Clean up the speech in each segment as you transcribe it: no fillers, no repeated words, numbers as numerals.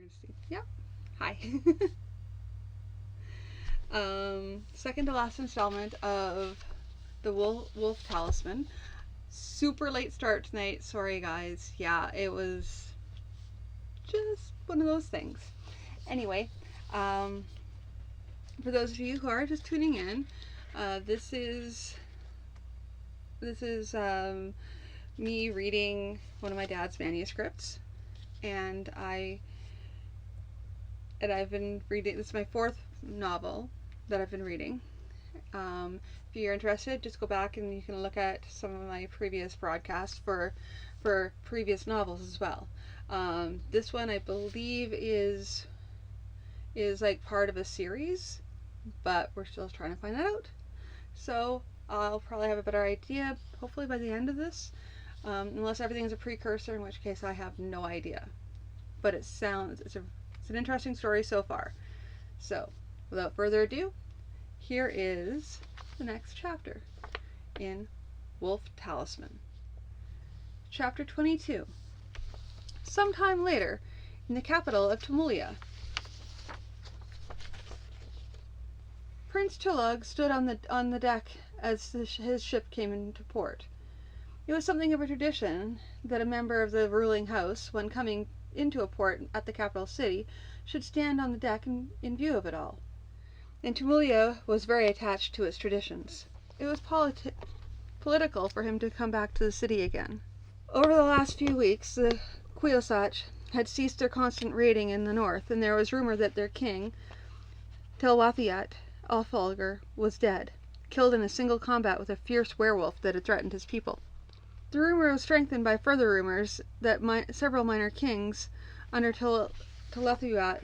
Interesting. Yep. Hi. Second to last installment of the Wolf Talisman. Super late start tonight. Sorry, guys. Yeah, it was just one of those things. Anyway, for those of you who are just tuning in, this is me reading one of my dad's manuscripts, and I've been reading. This is my fourth novel that I've been reading. If you're interested, just go back and you can look at some of my previous broadcasts for previous novels as well. This one, I believe, is like part of a series, but we're still trying to find that out. So I'll probably have a better idea, hopefully by the end of this, unless everything's a precursor, in which case I have no idea. But it's an interesting story so far. So without further ado, here is the next chapter in Wolf Talisman. Chapter 22. Sometime later, in the capital of Tumulia, Prince Tulug stood on the deck as his ship came into port. It was something of a tradition that a member of the ruling house, when coming into a port at the capital city, should stand on the deck in view of it all. And Tumulia was very attached to its traditions. It was political for him to come back to the city again. Over the last few weeks, the Queosach had ceased their constant raiding in the north, and there was rumor that their king, Telwathiat Alfalgar, was dead, killed in a single combat with a fierce werewolf that had threatened his people. The rumor was strengthened by further rumors that several minor kings under Telwathiat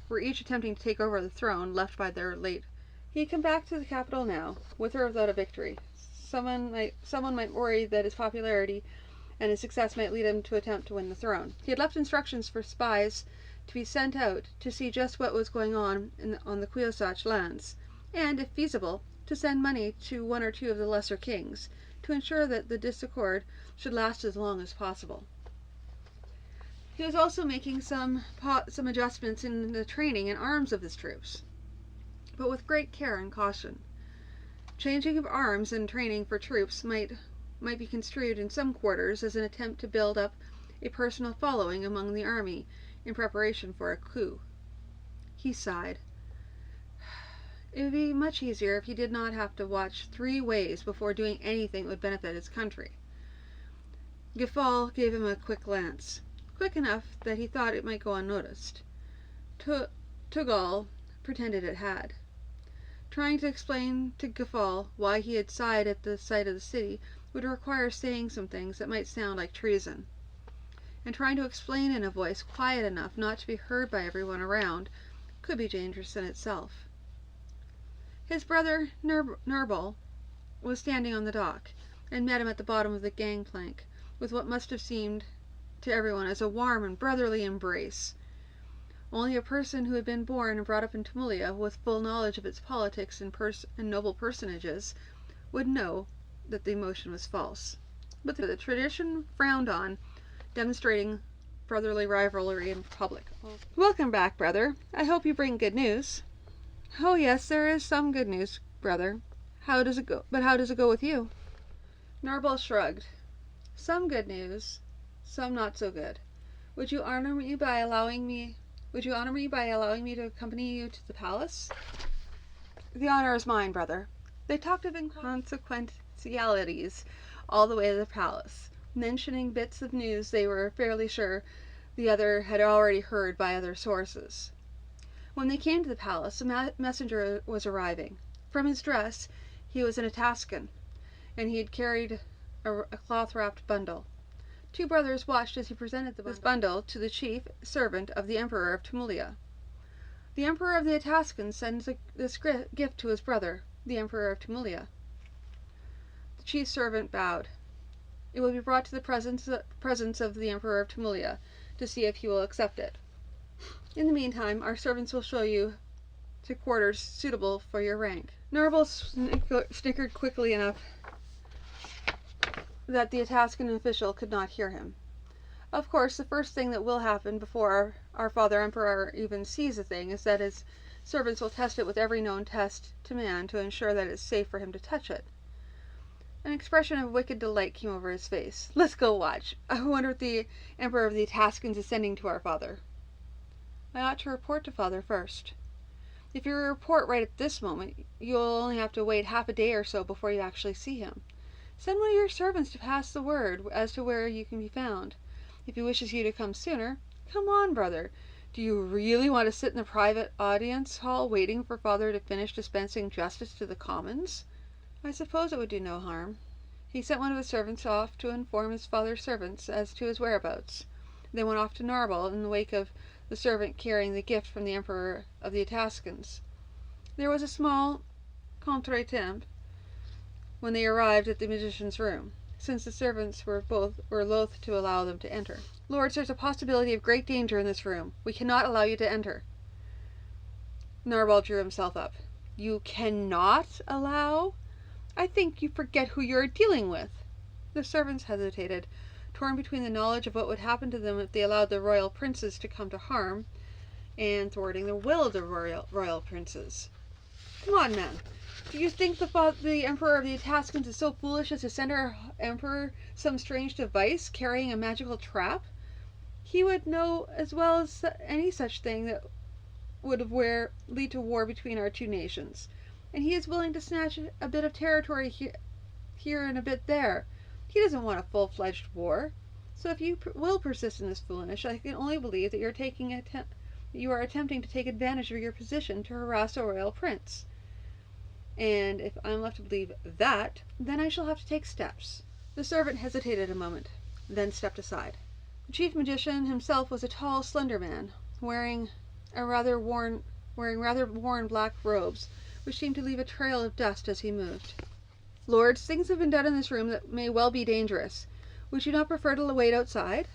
were each attempting to take over the throne left by their late. He had come back to the capital now, with or without a victory. Someone might worry that his popularity and his success might lead him to attempt to win the throne. He had left instructions for spies to be sent out to see just what was going on the Queosach lands, and, if feasible, to send money to one or two of the lesser kings, to ensure that the discord should last as long as possible. He was also making some adjustments in the training and arms of his troops, but with great care and caution. Changing of arms and training for troops might be construed in some quarters as an attempt to build up a personal following among the army in preparation for a coup. He sighed. It would be much easier if he did not have to watch 3 ways before doing anything that would benefit his country. Gefal gave him a quick glance, quick enough that he thought it might go unnoticed. Tugal pretended it had. Trying to explain to Gefal why he had sighed at the sight of the city would require saying some things that might sound like treason. And trying to explain in a voice quiet enough not to be heard by everyone around could be dangerous in itself. His brother, Nurbal, was standing on the dock, and met him at the bottom of the gangplank, with what must have seemed to everyone as a warm and brotherly embrace. Only a person who had been born and brought up in Tumulia, with full knowledge of its politics and noble personages, would know that the emotion was false. But the tradition frowned on demonstrating brotherly rivalry in public. Welcome back, brother. I hope you bring good news. Oh yes, there is some good news, brother. How does it go? But how does it go with you? Narbal shrugged. Some good news, some not so good. Would you honor me by allowing me to accompany you to the palace? The honor is mine, brother. They talked of inconsequentialities all the way to the palace, mentioning bits of news they were fairly sure the other had already heard by other sources. When they came to the palace, a messenger was arriving. From his dress, he was in a Ataskan, and he had carried a cloth-wrapped bundle. 2 brothers watched as he presented this bundle to the chief servant of the Emperor of Tumulia. The Emperor of the Ataskan sends this gift to his brother, the Emperor of Tumulia. The chief servant bowed. It will be brought to the presence of the Emperor of Tumulia to see if he will accept it. In the meantime, our servants will show you to quarters suitable for your rank. Nurbal snickered quickly enough that the Ataskan official could not hear him. Of course, the first thing that will happen before our Father Emperor even sees the thing is that his servants will test it with every known test to man to ensure that it's safe for him to touch it. An expression of wicked delight came over his face. Let's go watch. I wonder what the Emperor of the Etascans is sending to our father. I ought to report to Father first. If you report right at this moment, you'll only have to wait half a day or so before you actually see him. Send one of your servants to pass the word as to where you can be found. If he wishes you to come sooner, come on, brother. Do you really want to sit in the private audience hall waiting for Father to finish dispensing justice to the commons? I suppose it would do no harm. He sent one of his servants off to inform his father's servants as to his whereabouts. They went off to Narble in the wake of the servant carrying the gift from the Emperor of the Etascans. There was a small contretemps when they arrived at the magician's room, since the servants were loath to allow them to enter. Lords, there's a possibility of great danger in this room. We cannot allow you to enter. Narwhal drew himself up. You cannot allow? I think you forget who you're dealing with. The servants hesitated, torn between the knowledge of what would happen to them if they allowed the royal princes to come to harm, and thwarting the will of the royal princes. Come on, man. Do you think the Emperor of the Etascans is so foolish as to send our Emperor some strange device carrying a magical trap? He would know as well as any such thing that would lead to war between our two nations. And he is willing to snatch a bit of territory here and a bit there. He doesn't want a full-fledged war. So if you will persist in this foolishness, I can only believe that you are attempting to take advantage of your position to harass a royal prince. And if I'm left to believe that, then I shall have to take steps. The servant hesitated a moment, then stepped aside. The chief magician himself was a tall, slender man, wearing rather worn black robes, which seemed to leave a trail of dust as he moved. Lords, things have been done in this room that may well be dangerous. Would you not prefer to wait outside?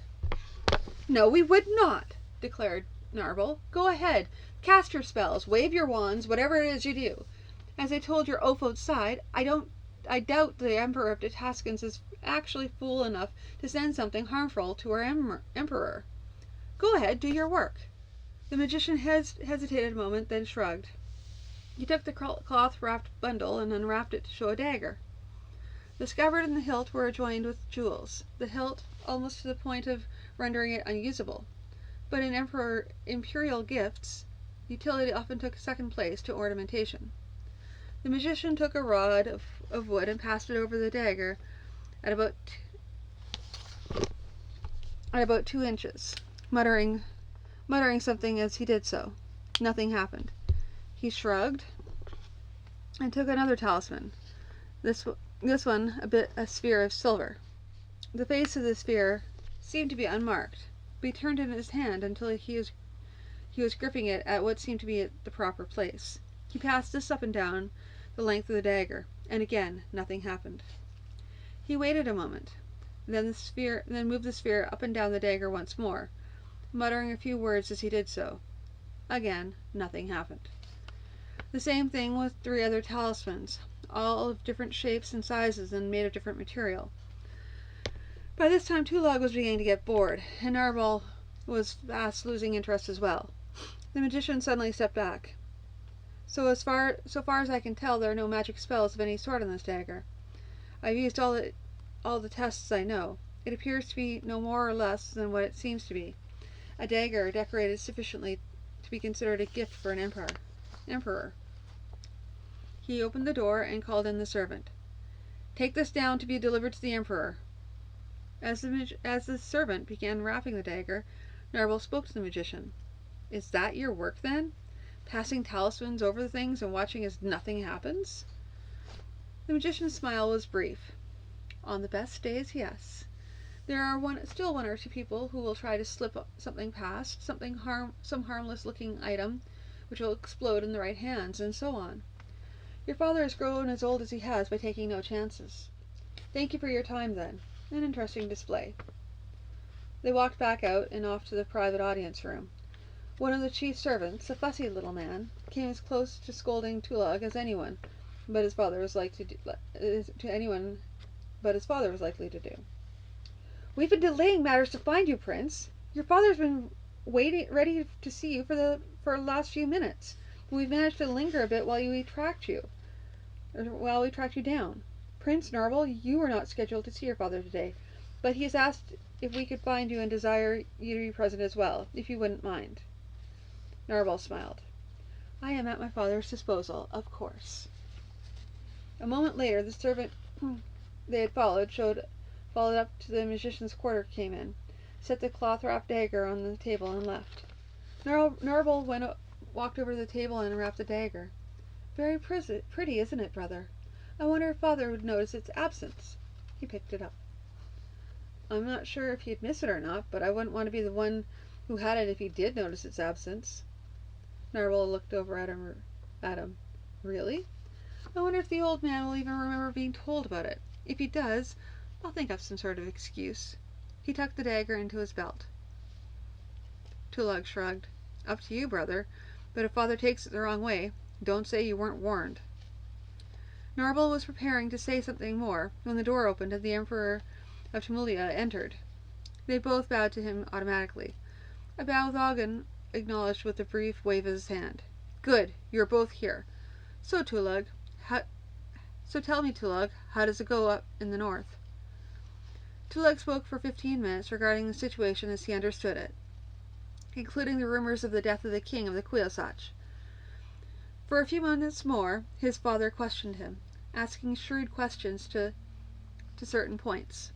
No, we would not, declared Narble. Go ahead. Cast your spells, wave your wands, whatever it is you do. As I told your oaf outside, I doubt the Emperor of the Etascans is actually fool enough to send something harmful to our Emperor. Go ahead, do your work. The magician hesitated a moment, then shrugged. He took the cloth-wrapped bundle and unwrapped it to show a dagger. The scabbard and the hilt were adorned with jewels, the hilt almost to the point of rendering it unusable. But in imperial gifts, utility often took second place to ornamentation. The magician took a rod of wood and passed it over the dagger at about 2 inches, muttering something as he did so. Nothing happened. He shrugged and took another talisman. This one a sphere of silver. The face of the sphere seemed to be unmarked, but he turned it in his hand until he was gripping it at what seemed to be the proper place. He passed this up and down the length of the dagger, and again nothing happened. He waited a moment, then moved the sphere up and down the dagger once more, muttering a few words as he did so. Again, nothing happened. The same thing with 3 other talismans, all of different shapes and sizes and made of different material. By this time, Tulog was beginning to get bored, and Narwhal was fast losing interest as well. The magician suddenly stepped back. So far as I can tell, there are no magic spells of any sort on this dagger. I've used all the tests I know. It appears to be no more or less than what it seems to be. A dagger decorated sufficiently to be considered a gift for an emperor. He opened the door and called in the servant. Take this down to be delivered to the Emperor. As the servant began wrapping the dagger, Narwhal spoke to the magician. Is that your work, then? Passing talismans over the things and watching as nothing happens? The magician's smile was brief. On the best days, yes. There are still 1 or 2 people who will try to slip something past, some harmless-looking item, which will explode in the right hands, and so on. Your father has grown as old as he has by taking no chances. Thank you for your time, then. An interesting display. They walked back out and off to the private audience room. One of the chief servants, a fussy little man, came as close to scolding Tulog as anyone, but his father was likely to do. We've been delaying matters to find you, Prince. Your father's been ready to see you for the last few minutes. We've managed to linger a bit while we tracked you down. Prince Narble, you were not scheduled to see your father today, but he has asked if we could find you and desire you to be present as well, if you wouldn't mind. Narble smiled. I am at my father's disposal, of course. A moment later, the servant they had followed up to the magician's quarter, came in, set the cloth-wrapped dagger on the table, and left. Narble walked over to the table and unwrapped the dagger. Very pretty, isn't it, brother? I wonder if father would notice its absence. He picked it up. I'm not sure if he'd miss it or not, but I wouldn't want to be the one who had it if he did notice its absence. Narble looked over at him. Really? I wonder if the old man will even remember being told about it. If he does, I'll think up some sort of excuse. He tucked the dagger into his belt. Tulug shrugged. Up to you, brother, but if father takes it the wrong way, don't say you weren't warned. Narble was preparing to say something more when the door opened and the Emperor of Tumulia entered. They both bowed to him automatically. A bow Thagan acknowledged with a brief wave of his hand. Good, you're both here. So tell me, Tulug, how does it go up in the north? Tulug spoke for 15 minutes regarding the situation as he understood it, including the rumors of the death of the king of the Queosach. For a few minutes more, his father questioned him, asking shrewd questions to certain points.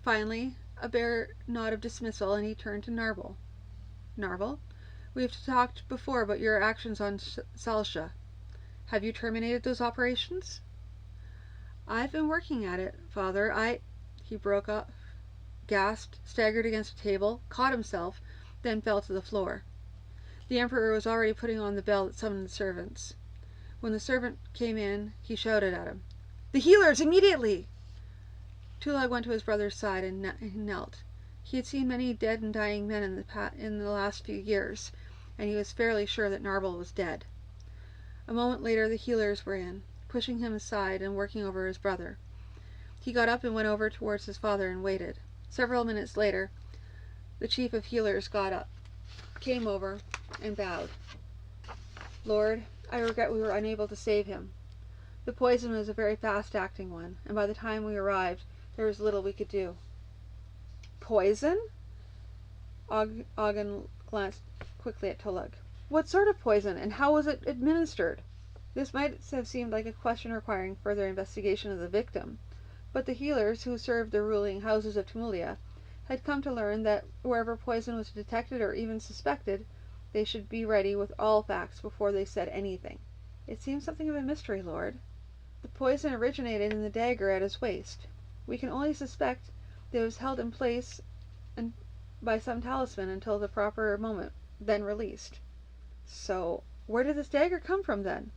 Finally, a bare nod of dismissal, and he turned to Narble. Narble, we've talked before about your actions on Salsha. Have you terminated those operations? I've been working at it, father. He broke up, gasped, staggered against a table, caught himself, then fell to the floor. The Emperor was already putting on the bell that summoned the servants. When the servant came in, he shouted at him. The healers, immediately! Tulug went to his brother's side and knelt. He had seen many dead and dying men in the last few years, and he was fairly sure that Narble was dead. A moment later the healers were in, pushing him aside and working over his brother. He got up and went over towards his father and waited. Several minutes later, the chief of healers got up, came over, and bowed. Lord, I regret we were unable to save him. The poison was a very fast-acting one, and by the time we arrived, there was little we could do. Poison? Ogden glanced quickly at Tulug. What sort of poison, and how was it administered? This might have seemed like a question requiring further investigation of the victim, but the healers who served the ruling houses of Tumulia had come to learn that wherever poison was detected or even suspected, they should be ready with all facts before they said anything. It seems something of a mystery, Lord. The poison originated in the dagger at his waist. We can only suspect that it was held in place by some talisman until the proper moment, then released. So, where did this dagger come from, then?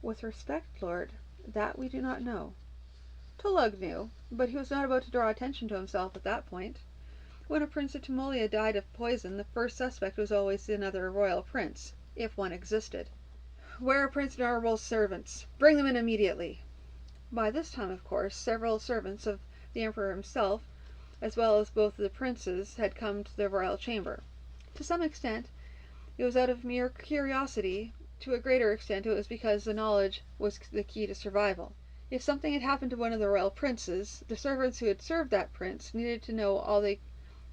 With respect, Lord, that we do not know. Tulug knew, but he was not about to draw attention to himself at that point. When a prince of Tumulia died of poison, the first suspect was always another royal prince, if one existed. Where are Prince Narble's servants? Bring them in immediately. By this time, of course, several servants of the Emperor himself, as well as both of the princes, had come to the royal chamber. To some extent, it was out of mere curiosity. To a greater extent, it was because the knowledge was the key to survival. If something had happened to one of the royal princes, the servants who had served that prince needed to know all they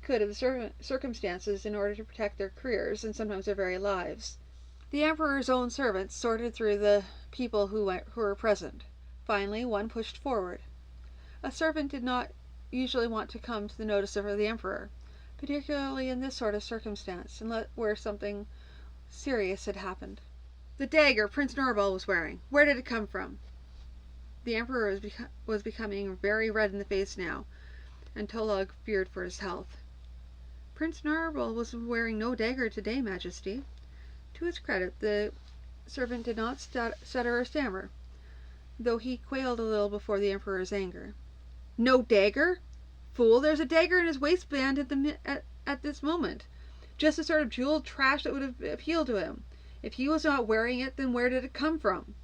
could of the circumstances in order to protect their careers and sometimes their very lives. The Emperor's own servants sorted through the people who were present. Finally, one pushed forward. A servant did not usually want to come to the notice of the Emperor, particularly in this sort of circumstance, where something serious had happened. The dagger Prince Narble was wearing, where did it come from? The Emperor was becoming very red in the face now, and Tulug feared for his health. Prince Narble was wearing no dagger today, Majesty. To his credit, the servant did not stutter or stammer, though he quailed a little before the Emperor's anger. No dagger? Fool, there's a dagger in his waistband at this moment. Just the sort of jeweled trash that would have appealed to him. If he was not wearing it, then where did it come from?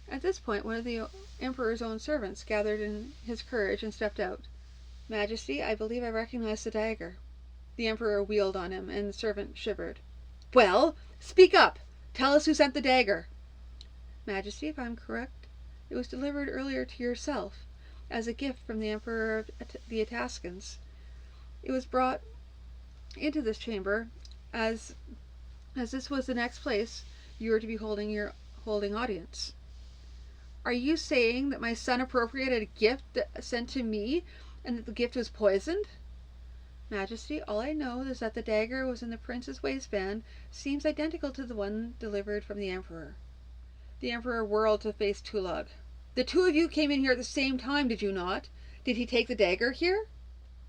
At this point, one of the Emperor's own servants gathered in his courage and stepped out. Majesty, I believe I recognize the dagger. The Emperor wheeled on him, and the servant shivered. Well, speak up! Tell us who sent the dagger. Majesty, if I am correct, it was delivered earlier to yourself, as a gift from the Emperor of the Etascans. It was brought into this chamber, as this was the next place you were to be holding audience. Are you saying that my son appropriated a gift sent to me, and that the gift was poisoned? Majesty, all I know is that the dagger was in the prince's waistband, seems identical to the one delivered from the Emperor. The Emperor whirled to face Tulug. The two of you came in here at the same time, did you not? Did he take the dagger here?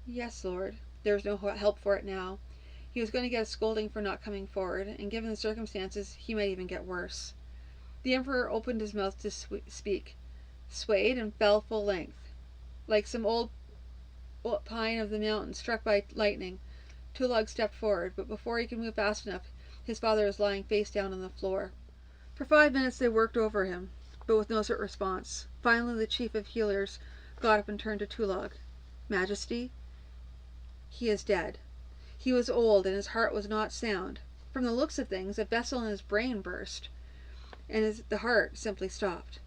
Yes, Lord. There was no help for it now. He was going to get a scolding for not coming forward, and given the circumstances, he might even get worse. The Emperor opened his mouth to speak, swayed, and fell full length. Like some old pine of the mountain struck by lightning, Tulug stepped forward, but before he could move fast enough, his father was lying face down on the floor. For 5 minutes they worked over him, but with no sort of response. Finally the chief of healers got up and turned to Tulug. Majesty, he is dead. He was old, and his heart was not sound. From the looks of things, a vessel in his brain burst, and the heart simply stopped.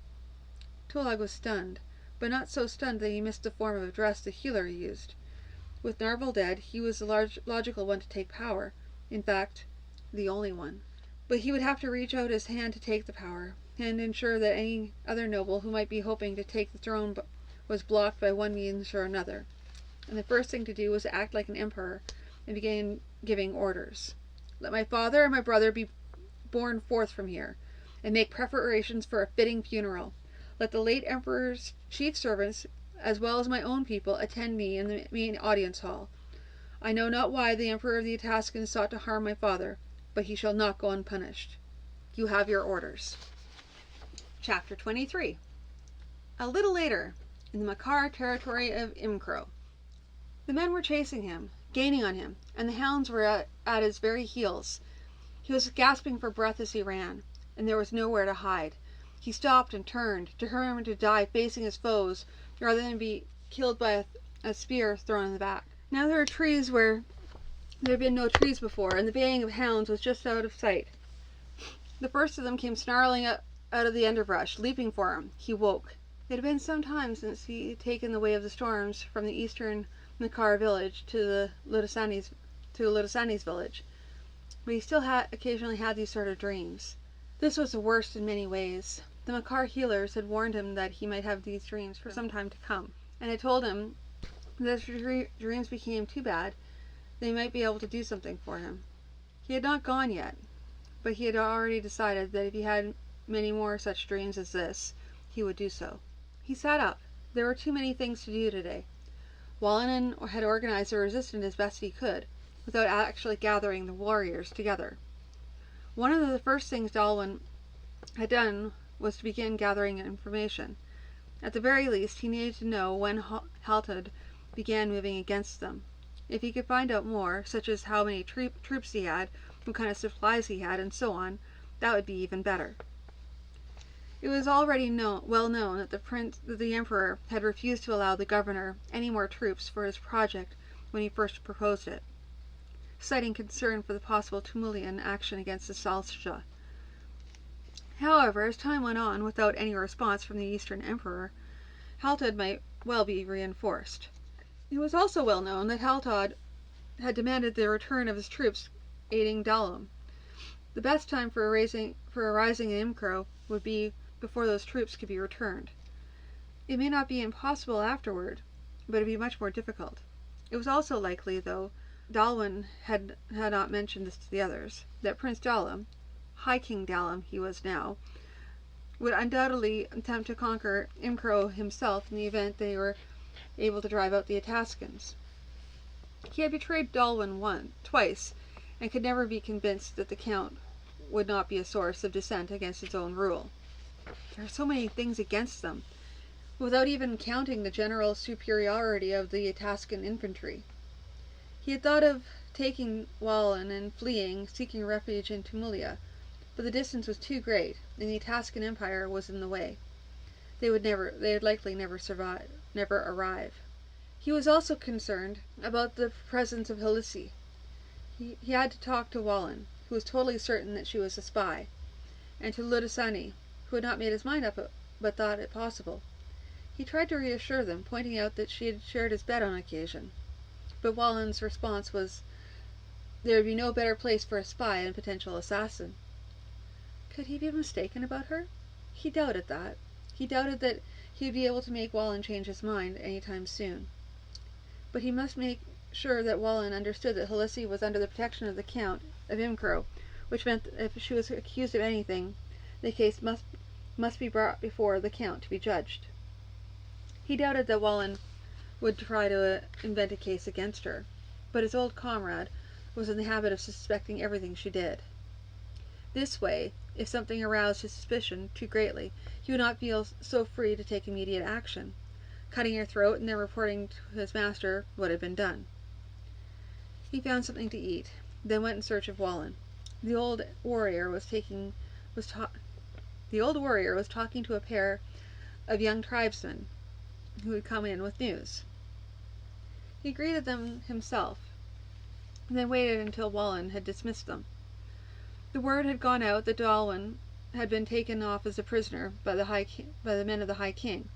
Tulug was stunned, but not so stunned that he missed the form of address the healer used. With Narvel dead, he was the logical one to take power. In fact, the only one. But he would have to reach out his hand to take the power, and ensure that any other noble who might be hoping to take the throne was blocked by one means or another. And the first thing to do was to act like an emperor and begin giving orders. Let my father and my brother be borne forth from here, and make preparations for a fitting funeral. Let the late emperor's chief servants, as well as my own people, attend me in the main audience hall. I know not why the Emperor of the Etascans sought to harm my father, but he shall not go unpunished. You have your orders. Chapter 23. A little later, in the Makar territory of Imcro. The men were chasing him, gaining on him, and the hounds were at his very heels. He was gasping for breath as he ran, and there was nowhere to hide. He stopped and turned, determined to die facing his foes, rather than be killed by a spear thrown in the back. Now there were trees where there had been no trees before, and the baying of hounds was just out of sight. The first of them came snarling out of the underbrush, leaping for him. He woke. It had been some time since he had taken the way of the storms from the eastern Makar village to the Ludosani's village, but he still occasionally had these sort of dreams. This was the worst in many ways. The Makar healers had warned him that he might have these dreams for some time to come, and had told him that if dreams became too bad, they might be able to do something for him. He had not gone yet, but he had already decided that if he had many more such dreams as this, he would do so. He sat up. There were too many things to do today. Wallinen had organized a resistance as best he could, without actually gathering the warriors together. One of the first things Dalwyn had done was to begin gathering information. At the very least, he needed to know when Haltad began moving against them. If he could find out more, such as how many troops he had, what kind of supplies he had, and so on, that would be even better. It was already well known that the Emperor had refused to allow the governor any more troops for his project when he first proposed it, citing concern for the possible Tumullian action against the Salsha. However, as time went on without any response from the Eastern Emperor, Haltad might well be reinforced. It was also well known that Haltad had demanded the return of his troops aiding Dalum. The best time for a rising in Imcro would be before those troops could be returned. It may not be impossible afterward, but it would be much more difficult. It was also likely, though Dalwyn had not mentioned this to the others, that Prince Dalum, High King Dalum he was now, would undoubtedly attempt to conquer Imcro himself in the event they were able to drive out the Etascans. He had betrayed Dalwyn twice, and could never be convinced that the Count would not be a source of dissent against his own rule. There are so many things against them, without even counting the general superiority of the Etascan infantry. He had thought of taking Wallin and fleeing, seeking refuge in Tumullia, but the distance was too great, and the Etascan Empire was in the way. They would likely never arrive. He was also concerned about the presence of Halisi. He had to talk to Wallen, who was totally certain that she was a spy, and to Ludasani, who had not made his mind up but thought it possible. He tried to reassure them, pointing out that she had shared his bed on occasion. But Wallen's response was, there would be no better place for a spy and potential assassin. Could he be mistaken about her? He doubted that. He doubted that he would be able to make Wallen change his mind any time soon. But he must make sure that Wallen understood that Halisi was under the protection of the Count of Imcro, which meant that if she was accused of anything, the case must be brought before the Count to be judged. He doubted that Wallen would try to invent a case against her, but his old comrade was in the habit of suspecting everything she did. This way, if something aroused his suspicion too greatly, he would not feel so free to take immediate action. Cutting her throat and then reporting to his master what had been done. He found something to eat, then went in search of Wallen. The old warrior was talking to a pair of young tribesmen who had come in with news. He greeted them himself, and then waited until Wallen had dismissed them. The word had gone out that Dalwyn had been taken off as a prisoner by the men of the High King.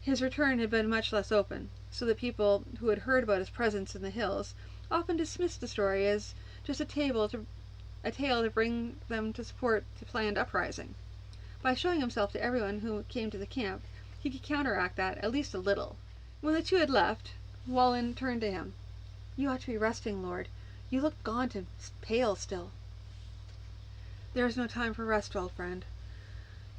His return had been much less open, so that people who had heard about his presence in the hills often dismissed the story as just a tale to bring them to support the planned uprising. By showing himself to everyone who came to the camp, he could counteract that at least a little. When the two had left, Wallen turned to him. You ought to be resting, Lord. You look gaunt and pale still. There is no time for rest, old friend.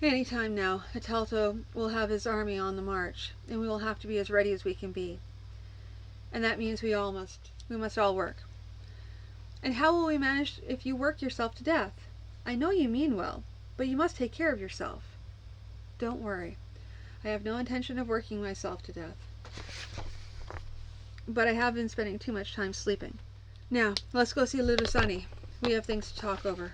Any time now, Atelto will have his army on the march, and we will have to be as ready as we can be. And that means we must all work. And how will we manage if you work yourself to death? I know you mean well, but you must take care of yourself. Don't worry. I have no intention of working myself to death. But I have been spending too much time sleeping. Now, let's go see Ludasani. We have things to talk over.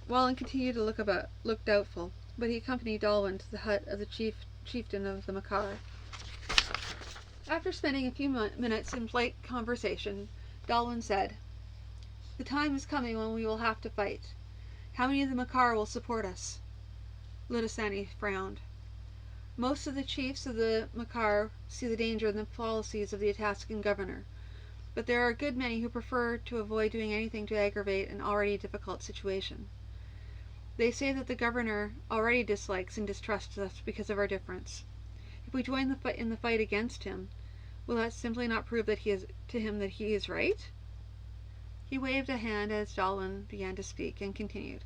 Wallen continued to look doubtful, but he accompanied Dalwyn to the hut of the chieftain of the Makar. After spending a few minutes in polite conversation, Dalwyn said, the time is coming when we will have to fight. How many of the Makar will support us? Ludasani frowned. Most of the chiefs of the Makar see the danger in the policies of the Ataskan governor, but there are a good many who prefer to avoid doing anything to aggravate an already difficult situation. They say that the governor already dislikes and distrusts us because of our difference. If we join in the fight against him, will that simply not prove that he is right? He waved a hand as Dalwyn began to speak, and continued,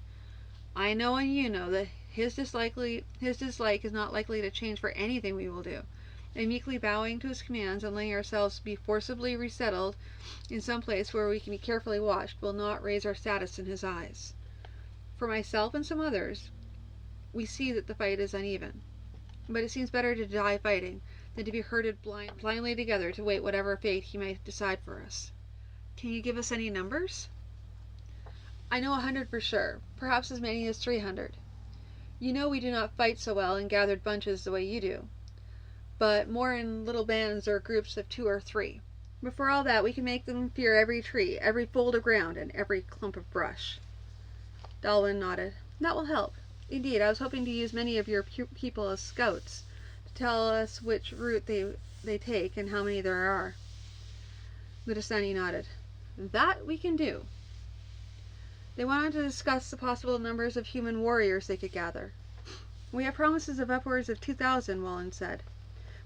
I know and you know that his dislike is not likely to change for anything we will do, and meekly bowing to his commands and letting ourselves be forcibly resettled in some place where we can be carefully watched will not raise our status in his eyes. For myself and some others, we see that the fight is uneven, but it seems better to die fighting than to be herded blindly together to wait whatever fate he may decide for us. Can you give us any numbers? I know 100 for sure, perhaps as many as 300. You know we do not fight so well in gathered bunches the way you do, but more in little bands or groups of 2 or 3. But for all that, we can make them fear every tree, every fold of ground, and every clump of brush. Dalwyn nodded. That will help. Indeed, I was hoping to use many of your people as scouts to tell us which route they take and how many there are. Ludasani nodded. That we can do. They went on to discuss the possible numbers of human warriors they could gather. We have promises of upwards of 2,000, Wallen said.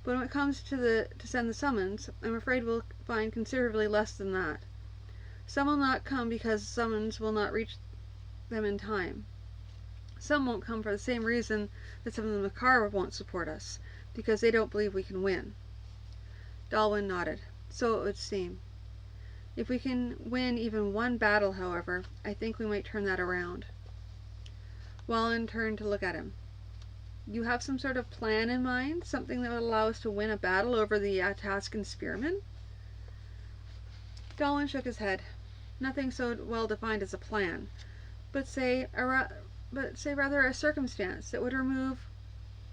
But when it comes to send the summons, I'm afraid we'll find considerably less than that. Some will not come because summons will not reach them in time. Some won't come for the same reason that some of the Makar won't support us, because they don't believe we can win. Dalwyn nodded. So it would seem. If we can win even one battle, however, I think we might turn that around. Wallen turned to look at him. You have some sort of plan in mind? Something that would allow us to win a battle over the Ataskan spearmen? Dalwyn shook his head. Nothing so well defined as a plan, but say rather a circumstance that would remove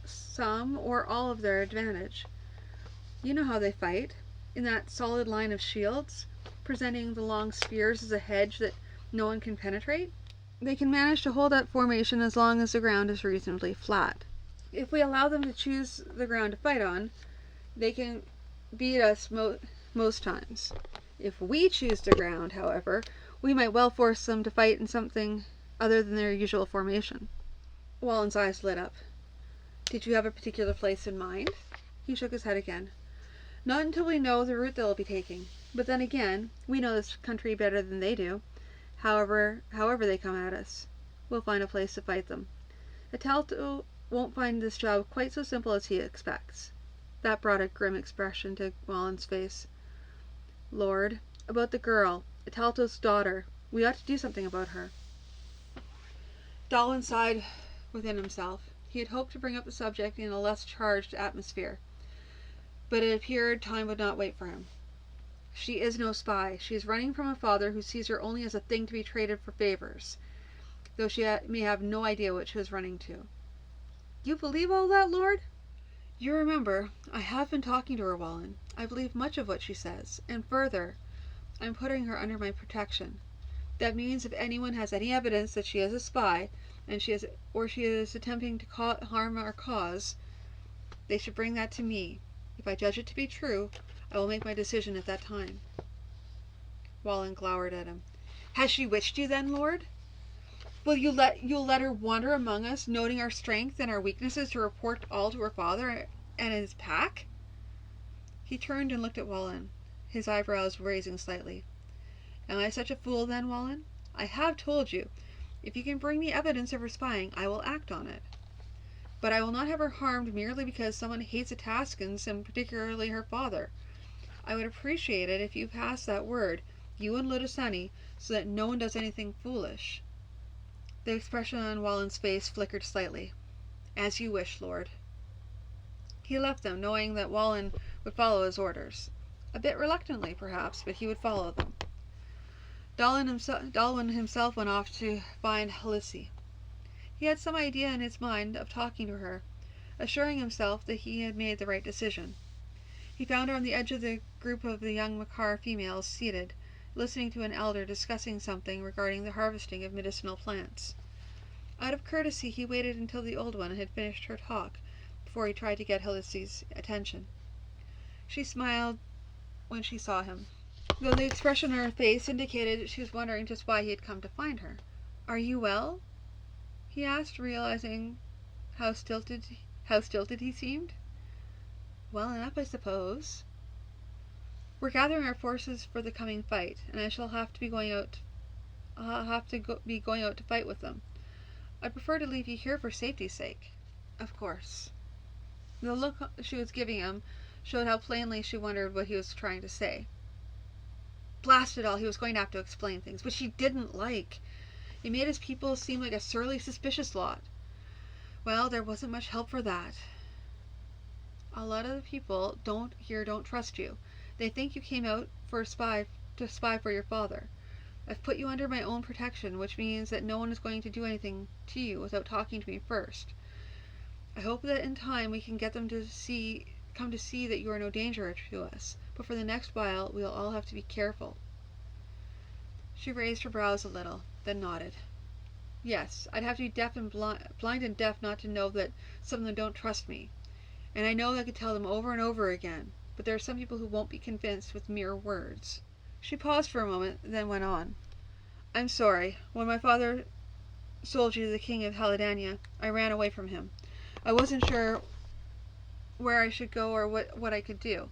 some or all of their advantage. You know how they fight, in that solid line of shields, presenting the long spears as a hedge that no one can penetrate. They can manage to hold that formation as long as the ground is reasonably flat. If we allow them to choose the ground to fight on, they can beat us most times. If we choose the ground, however, we might well force them to fight in something other than their usual formation. Wallen's eyes lit up. Did you have a particular place in mind? He shook his head again. Not until we know the route they'll be taking. But then again, we know this country better than they do. However they come at us, we'll find a place to fight them. Italto won't find this job quite so simple as he expects. That brought a grim expression to Wallen's face. Lord, about the girl, Italto's daughter. We ought to do something about her. Dalwyn sighed within himself. He had hoped to bring up the subject in a less charged atmosphere, but it appeared time would not wait for him. She is no spy. She is running from a father who sees her only as a thing to be traded for favors, though she may have no idea what she is running to. You believe all that, Lord? You remember, I have been talking to her, Wallen. I believe much of what she says, and further, I'm putting her under my protection. That means if anyone has any evidence that she is a spy, and she is attempting to harm our cause, they should bring that to me. If I judge it to be true, I will make my decision at that time. Wallen glowered at him. Has she witched you then, Lord? You'll let her wander among us, noting our strength and our weaknesses, to report all to her father and his pack? He turned and looked at Wallen, his eyebrows raising slightly. Am I such a fool then, Wallen? I have told you, if you can bring me evidence of her spying, I will act on it. But I will not have her harmed merely because someone hates the Taskins, and particularly her father. I would appreciate it if you passed that word, you and Ludusani, so that no one does anything foolish. The expression on Wallen's face flickered slightly. As you wish, Lord. He left them, knowing that Wallen would follow his orders. A bit reluctantly, perhaps, but he would follow them. Dalwyn himself went off to find Halisi. He had some idea in his mind of talking to her, assuring himself that he had made the right decision. He found her on the edge of the group of the young Makar females seated, listening to an elder discussing something regarding the harvesting of medicinal plants. Out of courtesy, he waited until the old one had finished her talk before he tried to get Halisi's attention. She smiled when she saw him, though the expression on her face indicated that she was wondering just why he had come to find her. Are you well? He asked, realizing how stilted he seemed. Well enough, I suppose. We're gathering our forces for the coming fight, and I shall have to be going out. I'll have to be going out to fight with them. I'd prefer to leave you here for safety's sake. Of course. The look she was giving him showed how plainly she wondered what he was trying to say. Blast it all, he was going to have to explain things, which she didn't like. It made his people seem like a surly, suspicious lot. Well, there wasn't much help for that. A lot of the people don't trust you. They think you came out to spy for your father. I've put you under my own protection, which means that no one is going to do anything to you without talking to me first. I hope that in time we can get them to come to see that you are no danger to us, but for the next while we'll all have to be careful. She raised her brows a little, then nodded. Yes, I'd have to be deaf and blind and deaf not to know that some of them don't trust me. And I know I could tell them over and over again, but there are some people who won't be convinced with mere words. She paused for a moment, then went on. I'm sorry. When my father sold you to the king of Haladania, I ran away from him. I wasn't sure where I should go or what I could do,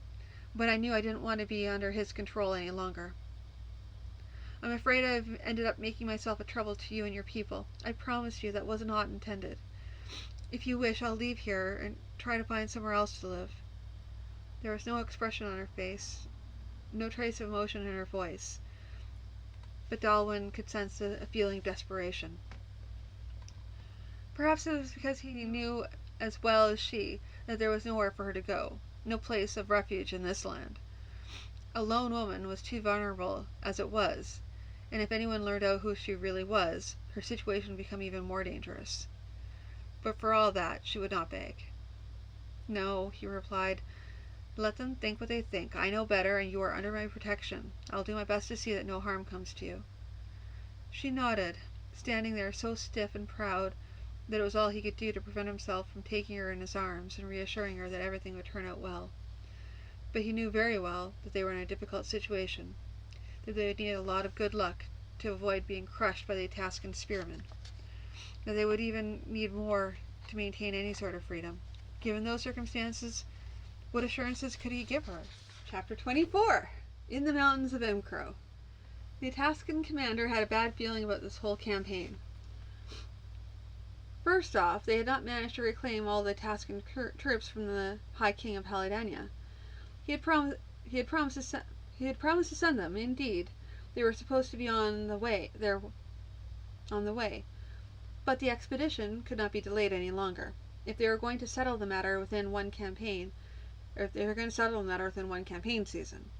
but I knew I didn't want to be under his control any longer. I'm afraid I've ended up making myself a trouble to you and your people. I promise you that was not intended. If you wish, I'll leave here and try to find somewhere else to live. There was no expression on her face, no trace of emotion in her voice, but Dalwyn could sense a feeling of desperation. Perhaps it was because he knew as well as she that there was nowhere for her to go, no place of refuge in this land. A lone woman was too vulnerable as it was, and if anyone learned out who she really was, her situation would become even more dangerous. But for all that, she would not beg. No, he replied, Let them think what they think. I know better, and you are under my protection. I'll do my best to see that no harm comes to you." She nodded, standing there so stiff and proud that it was all he could do to prevent himself from taking her in his arms and reassuring her that everything would turn out well. But he knew very well that they were in a difficult situation, that they would need a lot of good luck to avoid being crushed by the Itascan spearmen, that they would even need more to maintain any sort of freedom. Given those circumstances, what assurances could he give her? Chapter 24. In the Mountains of Imcro. The Itascan commander had a bad feeling about this whole campaign. First off, they had not managed to reclaim all the Itascan troops from the High King of Halidania. He had promised to send them. Indeed, they were supposed to be on the way. But the expedition could not be delayed any longer. If they were going to settle the matter within one campaign season.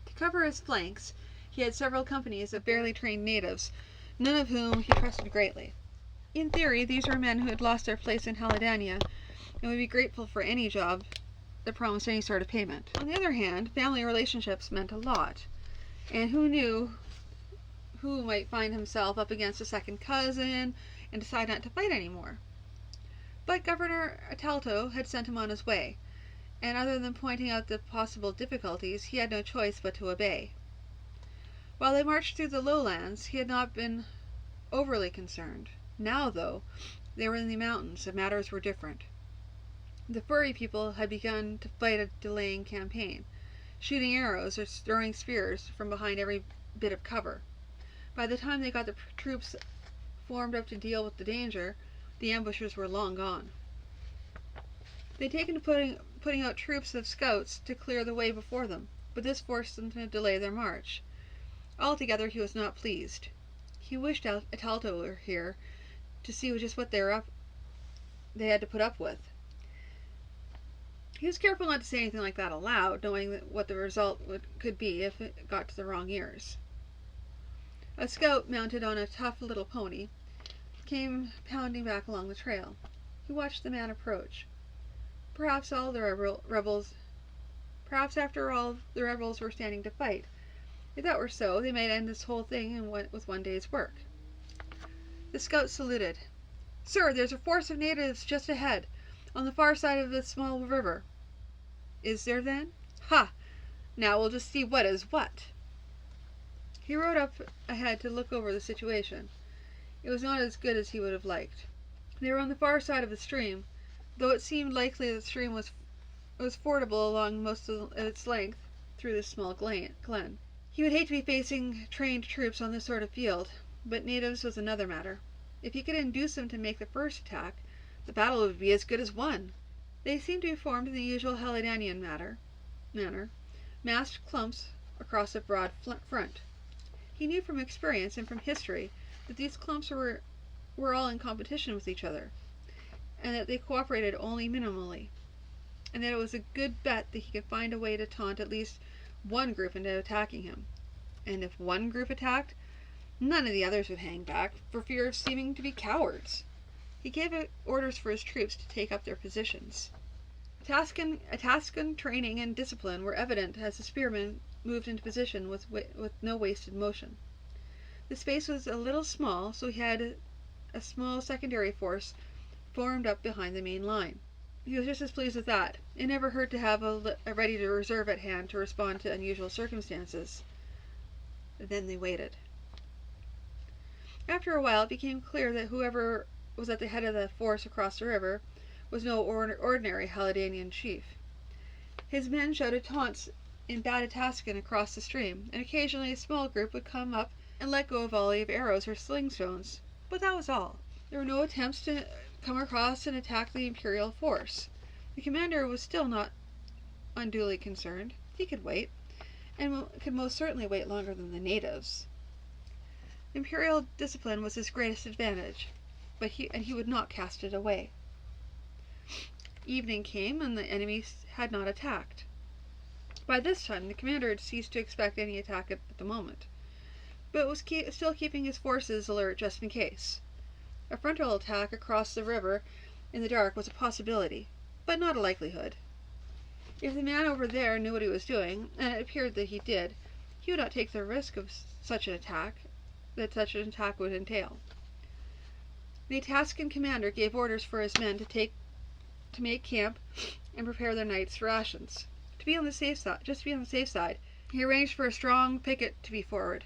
To cover his flanks, he had several companies of barely trained natives, none of whom he trusted greatly. In theory, these were men who had lost their place in Halidania and would be grateful for any job that promised any sort of payment. On the other hand, family relationships meant a lot, and who knew who might find himself up against a second cousin and decide not to fight anymore. But Governor Atalto had sent him on his way, and other than pointing out the possible difficulties, he had no choice but to obey. While they marched through the lowlands, he had not been overly concerned. Now, though, they were in the mountains, and matters were different. The furry people had begun to fight a delaying campaign, shooting arrows or throwing spears from behind every bit of cover. By the time they got the troops formed up to deal with the danger, the ambushers were long gone. They'd taken to putting out troops of scouts to clear the way before them, but this forced them to delay their march. Altogether, he was not pleased. He wished Atalto were here to see just what they had to put up with. He was careful not to say anything like that aloud, knowing what the result could be if it got to the wrong ears. A scout mounted on a tough little pony came pounding back along the trail. He watched the man approach. Perhaps after all, the rebels were standing to fight. If that were so, they might end this whole thing with one day's work. The scout saluted. "Sir, there's a force of natives just ahead, on the far side of the small river." "Is there, then? Ha! Now we'll just see what is what." He rode up ahead to look over the situation. It was not as good as he would have liked. They were on the far side of the stream, though it seemed likely the stream was fordable along most of its length through this small glen. He would hate to be facing trained troops on this sort of field, but natives was another matter. If he could induce them to make the first attack, the battle would be as good as won. They seemed to be formed in the usual Halidanian manner, massed clumps across a broad front. He knew from experience and from history that these clumps were all in competition with each other, and that they cooperated only minimally, and that it was a good bet that he could find a way to taunt at least one group into attacking him. And if one group attacked, none of the others would hang back for fear of seeming to be cowards. He gave orders for his troops to take up their positions. Itascan training and discipline were evident as the spearmen moved into position with no wasted motion. The space was a little small, so he had a small secondary force formed up behind the main line. He was just as pleased with that. It never hurt to have a ready reserve at hand to respond to unusual circumstances. Then they waited. After a while, it became clear that whoever was at the head of the force across the river was no ordinary Halidanian chief. His men shouted taunts in bad Itascan across the stream, and occasionally a small group would come up and let go a volley of arrows or sling stones. But that was all. There were no attempts to come across and attack the imperial force. The commander was still not unduly concerned. He could wait, and could most certainly wait longer than the natives. Imperial discipline was his greatest advantage, but he would not cast it away. Evening came, and the enemy had not attacked. By this time, the commander had ceased to expect any attack at the moment, but was still keeping his forces alert just in case. A frontal attack across the river in the dark was a possibility, but not a likelihood. If the man over there knew what he was doing, and it appeared that he did, he would not take the risk of such an attack would entail. The Itascan commander gave orders for his men to make camp and prepare their night's rations. To be on the safe side, he arranged for a strong picket to be forward,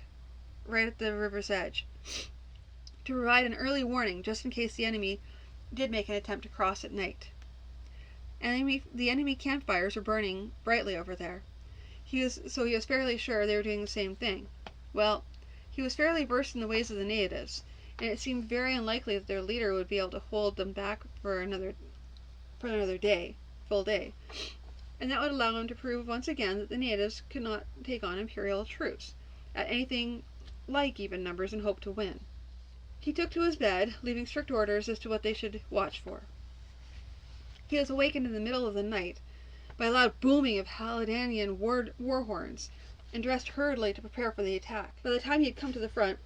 right at the river's edge, to provide an early warning just in case the enemy did make an attempt to cross at night. The enemy campfires were burning brightly over there. He was fairly sure they were doing the same thing. Well, he was fairly versed in the ways of the natives, and it seemed very unlikely that their leader would be able to hold them back for another full day. And that would allow him to prove once again that the natives could not take on imperial troops at anything like even numbers and hope to win. He took to his bed, leaving strict orders as to what they should watch for. He was awakened in the middle of the night by a loud booming of Haladanian war horns, and dressed hurriedly to prepare for the attack. By the time he had come to the front,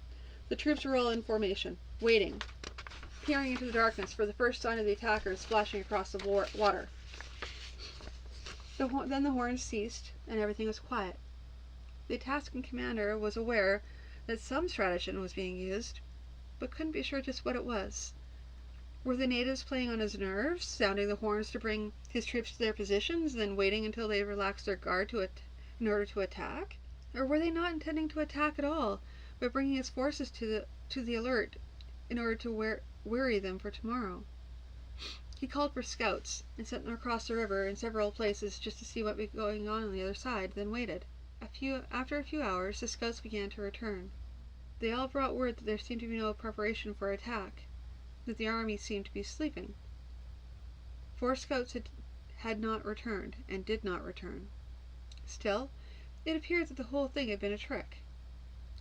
the troops were all in formation, waiting, peering into the darkness for the first sign of the attackers splashing across the water. Then the horns ceased, and everything was quiet. The Itascan commander was aware that some stratagem was being used, but couldn't be sure just what it was. Were the natives playing on his nerves, sounding the horns to bring his troops to their positions, then waiting until they relaxed their guard in order to attack? Or were they not intending to attack at all, but bringing his forces to the alert in order to weary them for tomorrow? He called for scouts and sent them across the river in several places just to see what was going on the other side, then waited. After a few hours, the scouts began to return. They all brought word that there seemed to be no preparation for attack, that the army seemed to be sleeping. 4 scouts had not returned, and did not return. Still, it appeared that the whole thing had been a trick.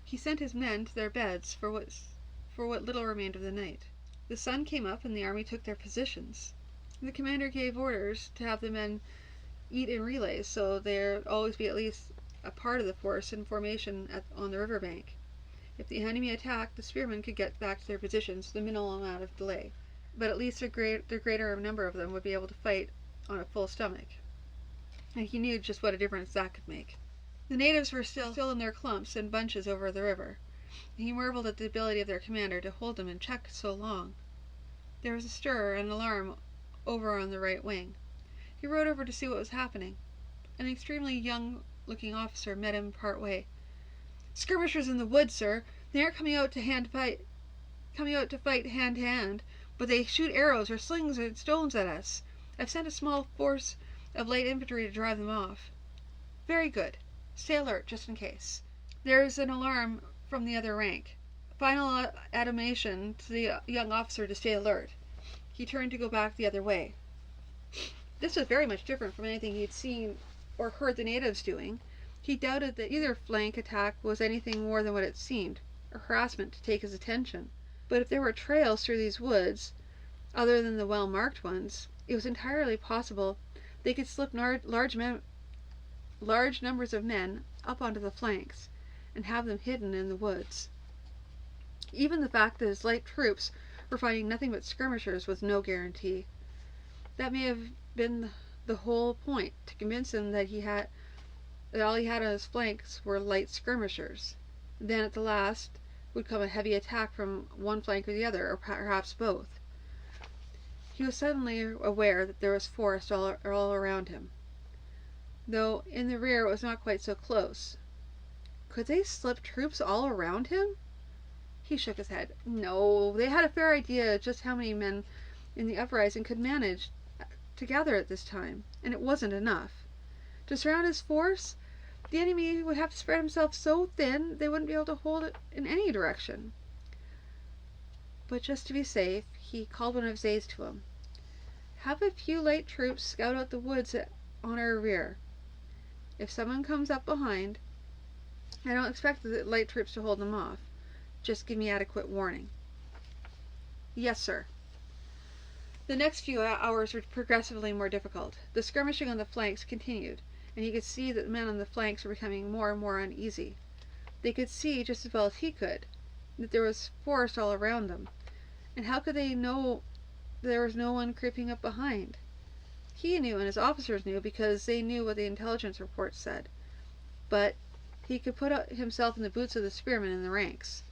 He sent his men to their beds for what little remained of the night. The sun came up, and the army took their positions. The commander gave orders to have the men eat in relays, so there would always be at least a part of the force in formation on the riverbank. If the enemy attacked, the spearmen could get back to their positions with a minimal amount of delay, but at least the greater number of them would be able to fight on a full stomach. And he knew just what a difference that could make. The natives were still in their clumps and bunches over the river, and he marveled at the ability of their commander to hold them in check so long. There was a stir and alarm over on the right wing. He rode over to see what was happening. An extremely young-looking officer met him part way. "Skirmishers in the woods, sir. They aren't coming out to fight hand to hand, but they shoot arrows or slings and stones at us. I've sent a small force of light infantry to drive them off." "Very good. Stay alert, just in case." There is an alarm from the other rank. Final admonition to the young officer to stay alert. He turned to go back the other way. This was very much different from anything he had seen or heard the natives doing. He doubted that either flank attack was anything more than what it seemed, a harassment to take his attention. But if there were trails through these woods, other than the well-marked ones, it was entirely possible they could slip large numbers of men up onto the flanks and have them hidden in the woods. Even the fact that his light troops were finding nothing but skirmishers was no guarantee. That may have been the whole point, to convince him that all he had on his flanks were light skirmishers. Then at the last would come a heavy attack from one flank or the other, or perhaps both. He was suddenly aware that there was forest all around him, though in the rear it was not quite so close. Could they slip troops all around him? He shook his head. No, they had a fair idea just how many men in the uprising could manage to gather at this time, and it wasn't enough. To surround his force, the enemy would have to spread himself so thin they wouldn't be able to hold it in any direction. But just to be safe, he called one of his aides to him. "Have a few light troops scout out the woods on our rear. If someone comes up behind, I don't expect the light troops to hold them off. Just give me adequate warning." "Yes, sir." The next few hours were progressively more difficult. The skirmishing on the flanks continued, and he could see that the men on the flanks were becoming more and more uneasy. They could see, just as well as he could, that there was forest all around them, and how could they know there was no one creeping up behind? He knew and his officers knew because they knew what the intelligence reports said. But he could put himself in the boots of the spearmen in the ranks,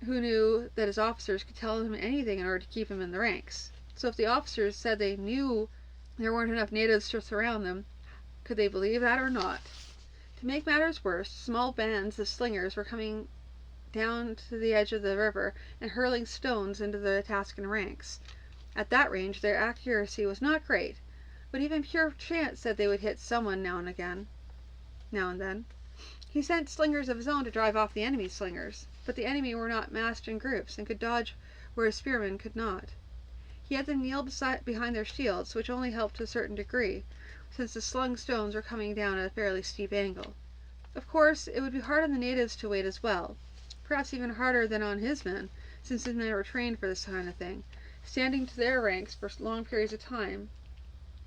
who knew that his officers could tell him anything in order to keep him in the ranks. So if the officers said they knew there weren't enough natives to surround them, could they believe that or not? To make matters worse, small bands of slingers were coming down to the edge of the river and hurling stones into the Itascan ranks. At that range, their accuracy was not great, but even pure chance said they would hit someone now and then. He sent slingers of his own to drive off the enemy's slingers, but the enemy were not massed in groups and could dodge where his spearmen could not. He had them kneel behind their shields, which only helped to a certain degree, since the slung stones were coming down at a fairly steep angle. Of course, it would be hard on the natives to wait as well, perhaps even harder than on his men, since his men were trained for this kind of thing, standing to their ranks for long periods of time,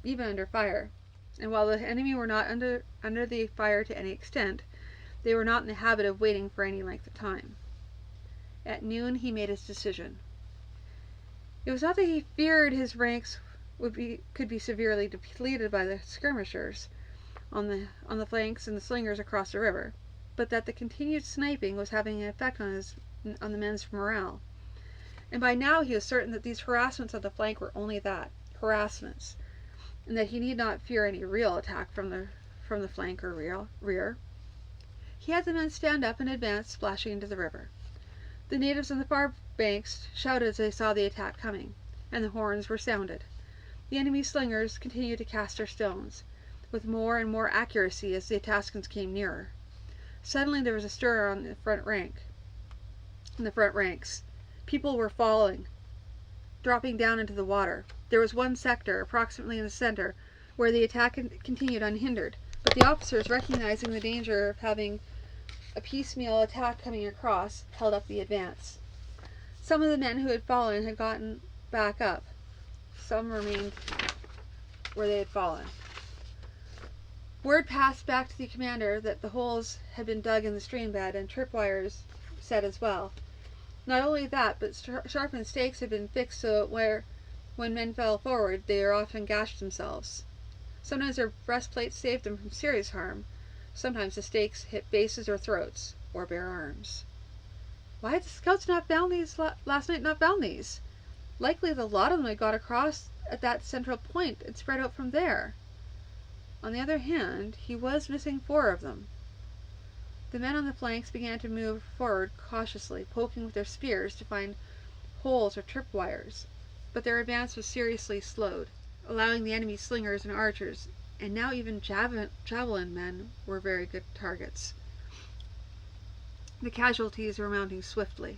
even under fire. And while the enemy were not under the fire to any extent, they were not in the habit of waiting for any length of time. At noon he made his decision. It was not that he feared his ranks could be severely depleted by the skirmishers on the flanks and the slingers across the river, but that the continued sniping was having an effect on the men's morale. And by now he was certain that these harassments on the flank were only that, harassments, and that he need not fear any real attack from the flank or rear. He had the men stand up and advance, splashing into the river. The natives on the far banks shouted as they saw the attack coming, and the horns were sounded. The enemy slingers continued to cast their stones, with more and more accuracy as the Itascans came nearer. Suddenly there was a stir in the front ranks. People were falling, dropping down into the water. There was one sector, approximately in the center, where the attack continued unhindered, but the officers, recognizing the danger of having a piecemeal attack coming across, held up the advance. Some of the men who had fallen had gotten back up. Some remained where they had fallen. Word passed back to the commander that the holes had been dug in the stream bed and tripwires set as well. Not only that, but sharpened stakes had been fixed so that when men fell forward, they often gashed themselves. Sometimes their breastplates saved them from serious harm. Sometimes the stakes hit bases or throats, or bare arms. Why had the scouts last night not found these? Likely the lot of them had got across at that central point and spread out from there. On the other hand, he was missing 4 of them. The men on the flanks began to move forward cautiously, poking with their spears to find holes or tripwires, but their advance was seriously slowed, allowing the enemy slingers and archers, and now even javelin men, were very good targets. The casualties were mounting swiftly.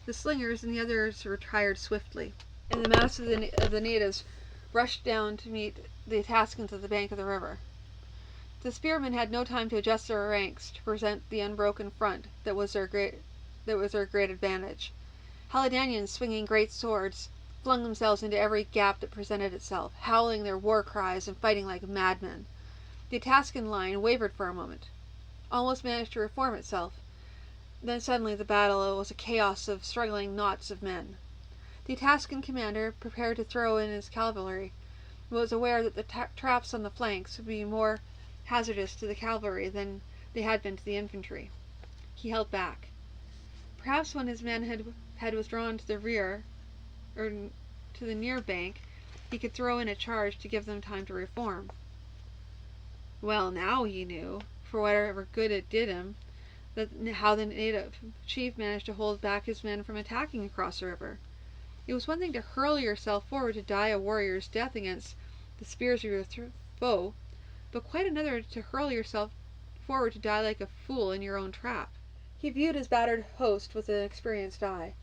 The slingers and the others retired swiftly, and the mass of the natives rushed down to meet the Itascans at the bank of the river. The spearmen had no time to adjust their ranks to present the unbroken front that was their great advantage. Haladanians, swinging great swords, flung themselves into every gap that presented itself, howling their war cries and fighting like madmen. The Itascan line wavered for a moment, almost managed to reform itself. Then suddenly the battle was a chaos of struggling knots of men. The Itascan commander, prepared to throw in his cavalry, was aware that the traps on the flanks would be more hazardous to the cavalry than they had been to the infantry. He held back. Perhaps when his men had withdrawn to the rear, or to the near bank, he could throw in a charge to give them time to reform. Well, now he knew, for whatever good it did him, how the native chief managed to hold back his men from attacking across the river. It was one thing to hurl yourself forward to die a warrior's death against the spears of your foe, but quite another to hurl yourself forward to die like a fool in your own trap. He viewed his battered host with an experienced eye,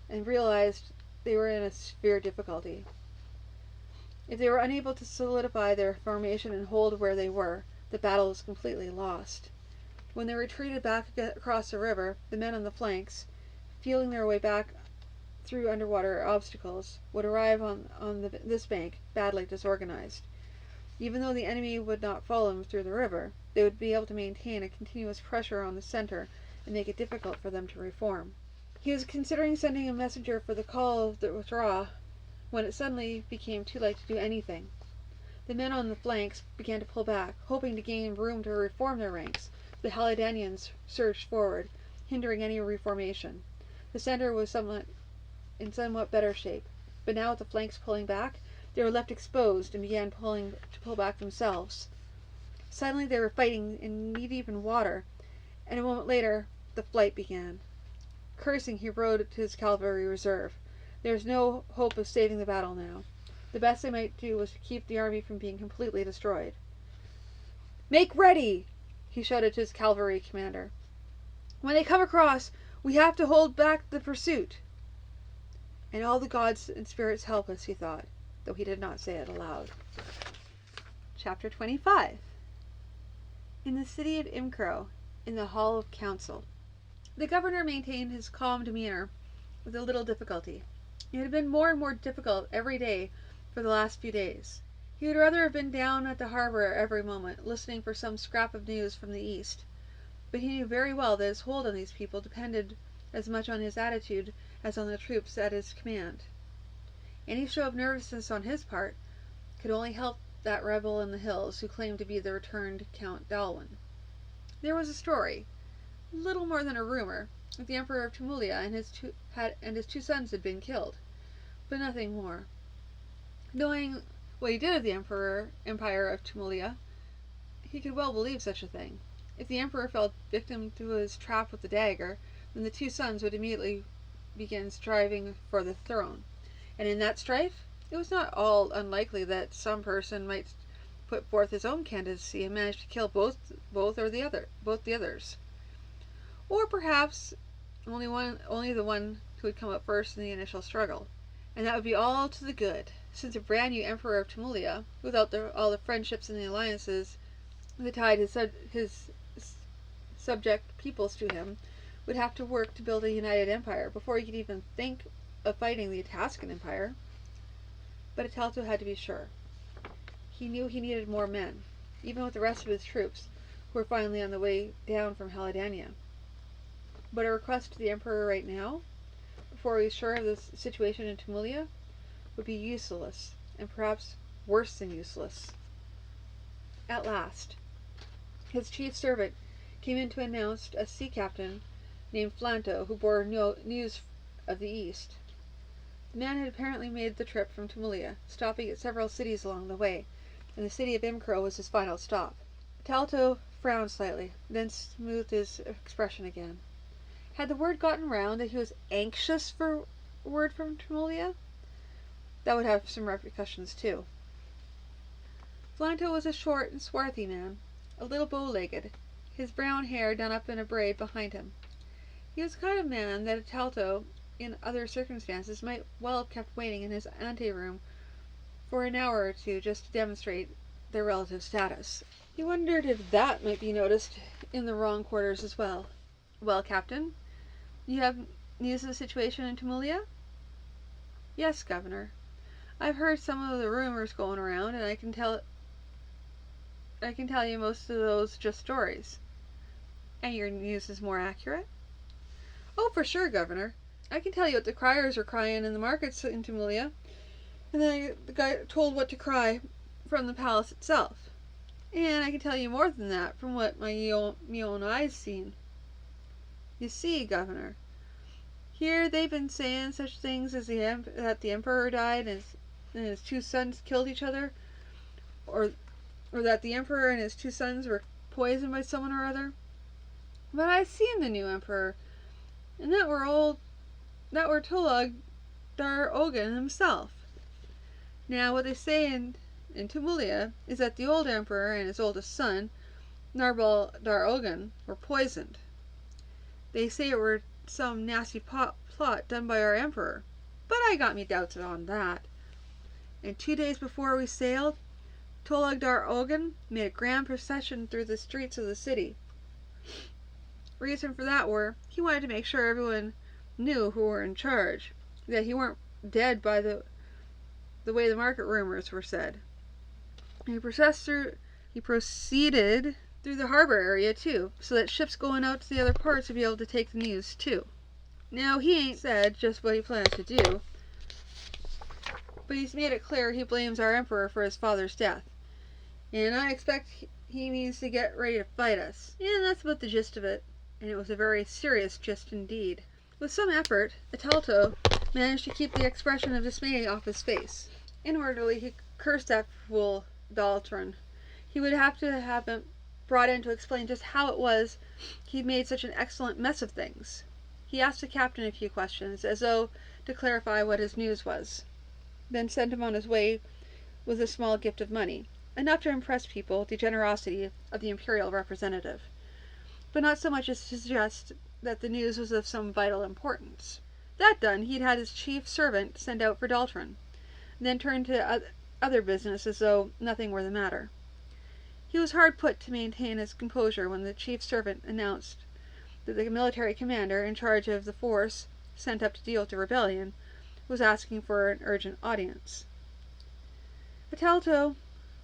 and realized they were in a severe difficulty. If they were unable to solidify their formation and hold where they were, the battle was completely lost. When they retreated back across the river, the men on the flanks, feeling their way back through underwater obstacles, would arrive on this bank badly disorganized. Even though the enemy would not follow them through the river, they would be able to maintain a continuous pressure on the center and make it difficult for them to reform. He was considering sending a messenger for the call of the withdraw when it suddenly became too late to do anything. The men on the flanks began to pull back, hoping to gain room to reform their ranks. The Haladanians surged forward, hindering any reformation. The center was in somewhat better shape, but now with the flanks pulling back, they were left exposed and began to pull back themselves. Suddenly they were fighting in knee-deep in water, and a moment later the flight began. Cursing, he rode to his cavalry reserve. There was no hope of saving the battle now. The best they might do was to keep the army from being completely destroyed. "Make ready!" he shouted to his cavalry commander. "When they come across, we have to hold back the pursuit." "And all the gods and spirits help us," he thought, though he did not say it aloud. Chapter 25. In the city of Imcro, in the Hall of Council. The governor maintained his calm demeanor with a little difficulty. It had been more and more difficult every day for the last few days. He would rather have been down at the harbor every moment, listening for some scrap of news from the east. But he knew very well that his hold on these people depended as much on his attitude as on the troops at his command. Any show of nervousness on his part could only help that rebel in the hills who claimed to be the returned Count Dalwyn. There was a story, little more than a rumor, that the Emperor of Tumulia and his two sons had been killed, but nothing more. Knowing what he did of the Empire of Tumulia, he could well believe such a thing. If the Emperor fell victim to his trap with the dagger, then the two sons would immediately begin striving for the throne. And in that strife, it was not all unlikely that some person might put forth his own candidacy and manage to kill both the others. Or perhaps only the one who would come up first in the initial struggle. And that would be all to the good, since a brand new Emperor of Tumulia, without all the friendships and the alliances that tied his subject peoples to him, would have to work to build a united empire before he could even think of fighting the Atascan Empire. But Atalto had to be sure. He knew he needed more men, even with the rest of his troops, who were finally on the way down from Haladania. But a request to the Emperor right now, before he was sure of the situation in Tumulia, would be useless, and perhaps worse than useless. At last, his chief servant came in to announce a sea captain named Flanto, who bore news of the east. The man had apparently made the trip from Tumulia, stopping at several cities along the way, and the city of Imcro was his final stop. Talto frowned slightly, then smoothed his expression again. Had the word gotten round that he was anxious for word from Tumulia? That would have some repercussions too. Flanto was a short and swarthy man, a little bow-legged, his brown hair done up in a braid behind him. He was the kind of man that Atalto, in other circumstances, might well have kept waiting in his anteroom for an hour or two just to demonstrate their relative status. He wondered if that might be noticed in the wrong quarters as well. "Well, Captain, you have news of the situation in Tumulia?" "Yes, Governor. I've heard some of the rumors going around, and I can tell you most of those just stories." "And your news is more accurate?" "Oh, for sure, Governor. I can tell you what the criers are crying in the markets in Tumulia, and then the guy told what to cry from the palace itself. And I can tell you more than that from what my own eyes seen. You see, Governor, here they've been saying such things as that the Emperor died and his two sons killed each other, or that the Emperor and his two sons were poisoned by someone or other. But I seen the new Emperor, and that were Tolag Dar Ogan himself. Now what they say in Tumulia is that the old Emperor and his oldest son, Narbal Dar Ogan, were poisoned. They say it were some nasty plot done by our Emperor, but I got me doubts on that. And 2 days before we sailed, Tolag Dar Ogan made a grand procession through the streets of the city. Reason for that were, he wanted to make sure everyone knew who were in charge, that he weren't dead by the way the market rumors were said. And he proceeded through the harbor area too, so that ships going out to the other parts would be able to take the news too. Now he ain't said just what he plans to do, but he's made it clear he blames our Emperor for his father's death. and I expect he means to get ready to fight us. And that's about the gist of it, and it was a very serious gist indeed. With some effort, Atalto managed to keep the expression of dismay off his face. Inwardly, he cursed that fool Daltron. He would have to have him brought in to explain just how it was he'd made such an excellent mess of things. He asked the captain a few questions, as though to clarify what his news was, then sent him on his way with a small gift of money, enough to impress people with the generosity of the imperial representative, but not so much as to suggest that the news was of some vital importance. That done, he'd had his chief servant send out for Daltron, then turned to other business as though nothing were the matter. He was hard put to maintain his composure when the chief servant announced that the military commander in charge of the force sent up to deal with the rebellion was asking for an urgent audience. Atalto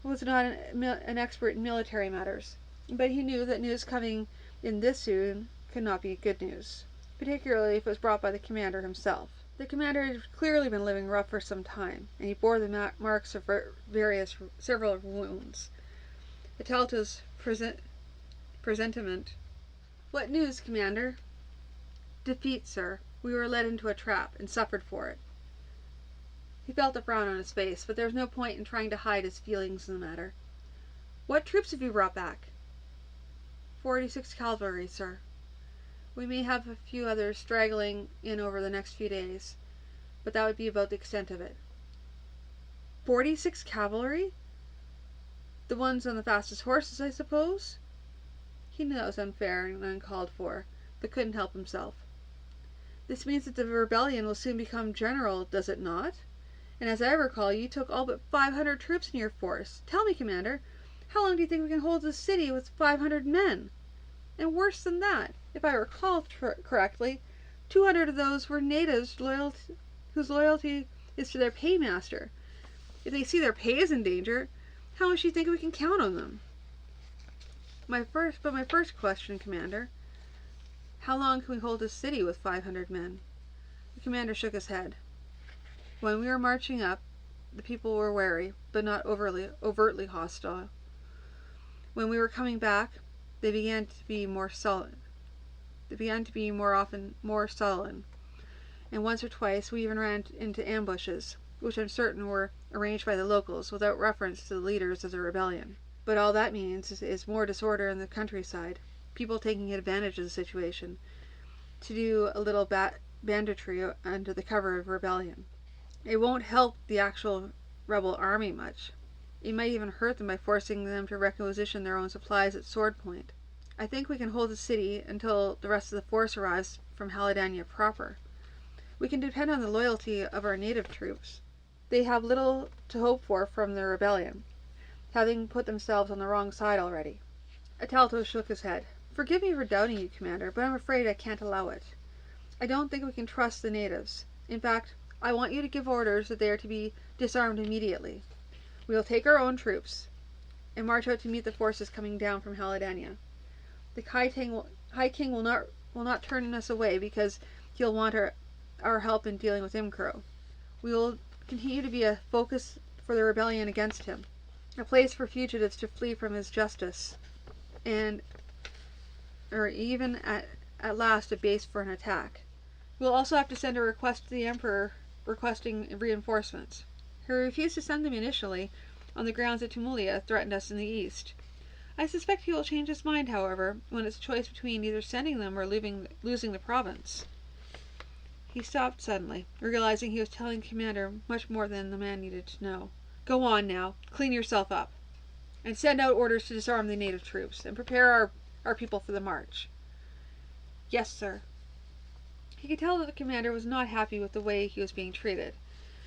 was not an expert in military matters, but he knew that news coming in this soon could not be good news, particularly if it was brought by the commander himself. The commander had clearly been living rough for some time, and he bore the marks of several wounds. Atalto's presentiment. What news, Commander? Defeat, sir. We were led into a trap, and suffered for it. He felt a frown on his face, but there was no point in trying to hide his feelings in the matter. What troops have you brought back? 46 cavalry, sir. We may have a few others straggling in over the next few days, but that would be about the extent of it. 46 cavalry? The ones on the fastest horses, I suppose? He knew that was unfair and uncalled for, but couldn't help himself. This means that the rebellion will soon become general, does it not? And as I recall, you took all but 500 troops in your force. Tell me, Commander, how long do you think we can hold the city with 500 men? And worse than that, if I recall correctly, 200 of those were natives whose loyalty is to their paymaster. If they see their pay is in danger, how much do you think we can count on them? My first question, Commander, how long can we hold this city with 500 men? The commander shook his head. When we were marching up, the people were wary, but not overtly hostile. When we were coming back, they began to be more sullen. And once or twice we even ran into ambushes, which I'm certain were arranged by the locals without reference to the leaders of the rebellion. But all that means is more disorder in the countryside, people taking advantage of the situation to do a little banditry under the cover of rebellion. It won't help the actual rebel army much. It might even hurt them by forcing them to requisition their own supplies at sword point. I think we can hold the city until the rest of the force arrives from Haladania proper. We can depend on the loyalty of our native troops. They have little to hope for from the rebellion, having put themselves on the wrong side already. Atalto shook his head. Forgive me for doubting you, Commander, but I'm afraid I can't allow it. I don't think we can trust the natives. In fact, I want you to give orders that they are to be disarmed immediately. We will take our own troops and march out to meet the forces coming down from Haladania. The High King will not turn us away because he'll want our help in dealing with Imcro. We will continue to be a focus for the rebellion against him, a place for fugitives to flee from his justice, or even at last a base for an attack. We'll also have to send a request to the Emperor requesting reinforcements. He refused to send them initially on the grounds that Tumulia threatened us in the east. I suspect he will change his mind, however, when it's a choice between either sending them or losing the province. He stopped suddenly, realizing he was telling the commander much more than the man needed to know. Go on now, clean yourself up, and send out orders to disarm the native troops, and prepare our people for the march. Yes, sir. He could tell that the commander was not happy with the way he was being treated,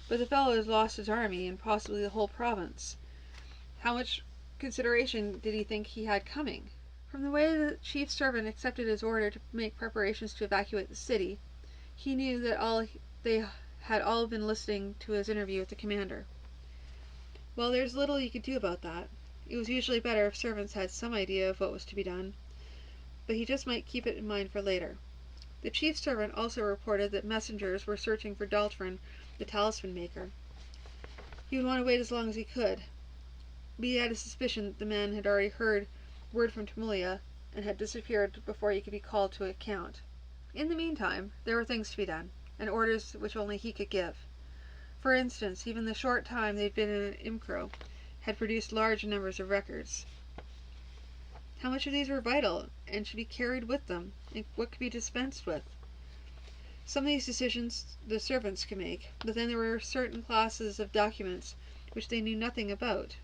but the fellow had lost his army and possibly the whole province. How much consideration did he think he had coming? From the way the chief servant accepted his order to make preparations to evacuate the city, he knew that they had all been listening to his interview with the commander. Well, there's little you could do about that. It was usually better if servants had some idea of what was to be done, but he just might keep it in mind for later. The chief servant also reported that messengers were searching for Daltron, the talisman maker. He would want to wait as long as he could. but he had a suspicion that the man had already heard word from Tumulia and had disappeared before he could be called to account. In the meantime, there were things to be done, and orders which only he could give. For instance, even the short time they'd been in Impro had produced large numbers of records. How much of these were vital and should be carried with them, and what could be dispensed with? Some of these decisions the servants could make, but then there were certain classes of documents which they knew nothing about,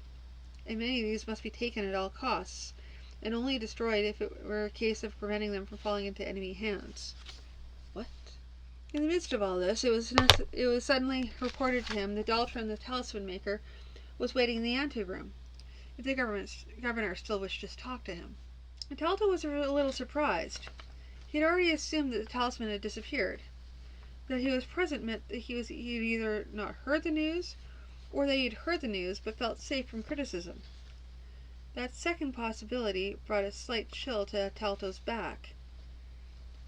and many of these must be taken at all costs, and only destroyed if it were a case of preventing them from falling into enemy hands. What? In the midst of all this, it was suddenly reported to him that Daltron, the talisman maker, was waiting in the anteroom, if the governor still wished to talk to him. Talto was a little surprised. He had already assumed that the talisman had disappeared. That he was present meant that he had either not heard the news, or that he had heard the news but felt safe from criticism. That second possibility brought a slight chill to Talto's back.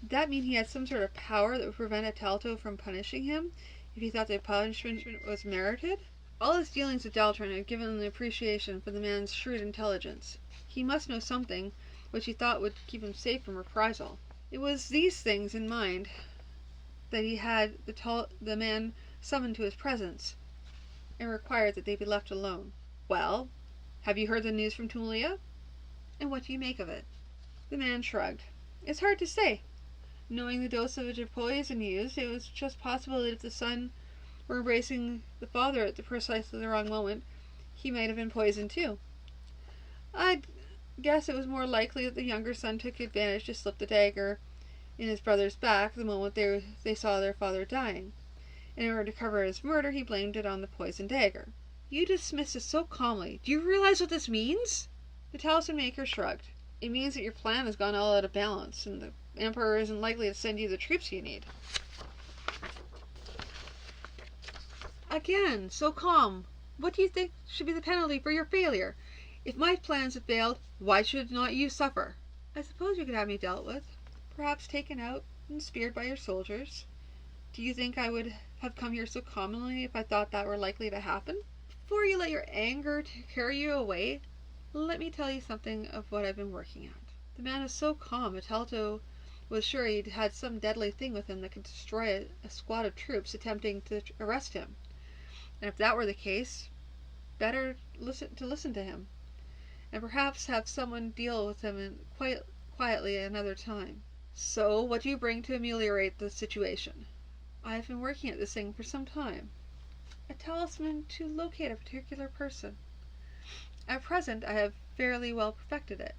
Did that mean he had some sort of power that would prevent Talto from punishing him if he thought the punishment was merited? All his dealings with Daltron had given him an appreciation for the man's shrewd intelligence. He must know something which he thought would keep him safe from reprisal. It was these things in mind that he had the man summoned to his presence, and required that they be left alone. Well, have you heard the news from Tumulia? And what do you make of it? The man shrugged. It's hard to say. Knowing the dosage of poison used, it was just possible that if the son were embracing the father at precisely the wrong moment, he might have been poisoned too. I'd guess it was more likely that the younger son took advantage to slip the dagger in his brother's back the moment they saw their father dying, and in order to cover his murder, he blamed it on the poisoned dagger. You dismiss this so calmly. Do you realize what this means? The talisman maker shrugged. It means that your plan has gone all out of balance, and the Emperor isn't likely to send you the troops you need. Again, so calm. What do you think should be the penalty for your failure? If my plans have failed, why should not you suffer? I suppose you could have me dealt with, perhaps taken out and speared by your soldiers. Do you think I would have come here so calmly if I thought that were likely to happen? Before you let your anger carry you away, let me tell you something of what I've been working at. The man is so calm, Talto was sure he'd had some deadly thing with him that could destroy a squad of troops attempting to arrest him. And if that were the case, better listen to him, and perhaps have someone deal with him quietly another time. So, what do you bring to ameliorate the situation? I have been working at this thing for some time. A talisman to locate a particular person. At present, I have fairly well perfected it.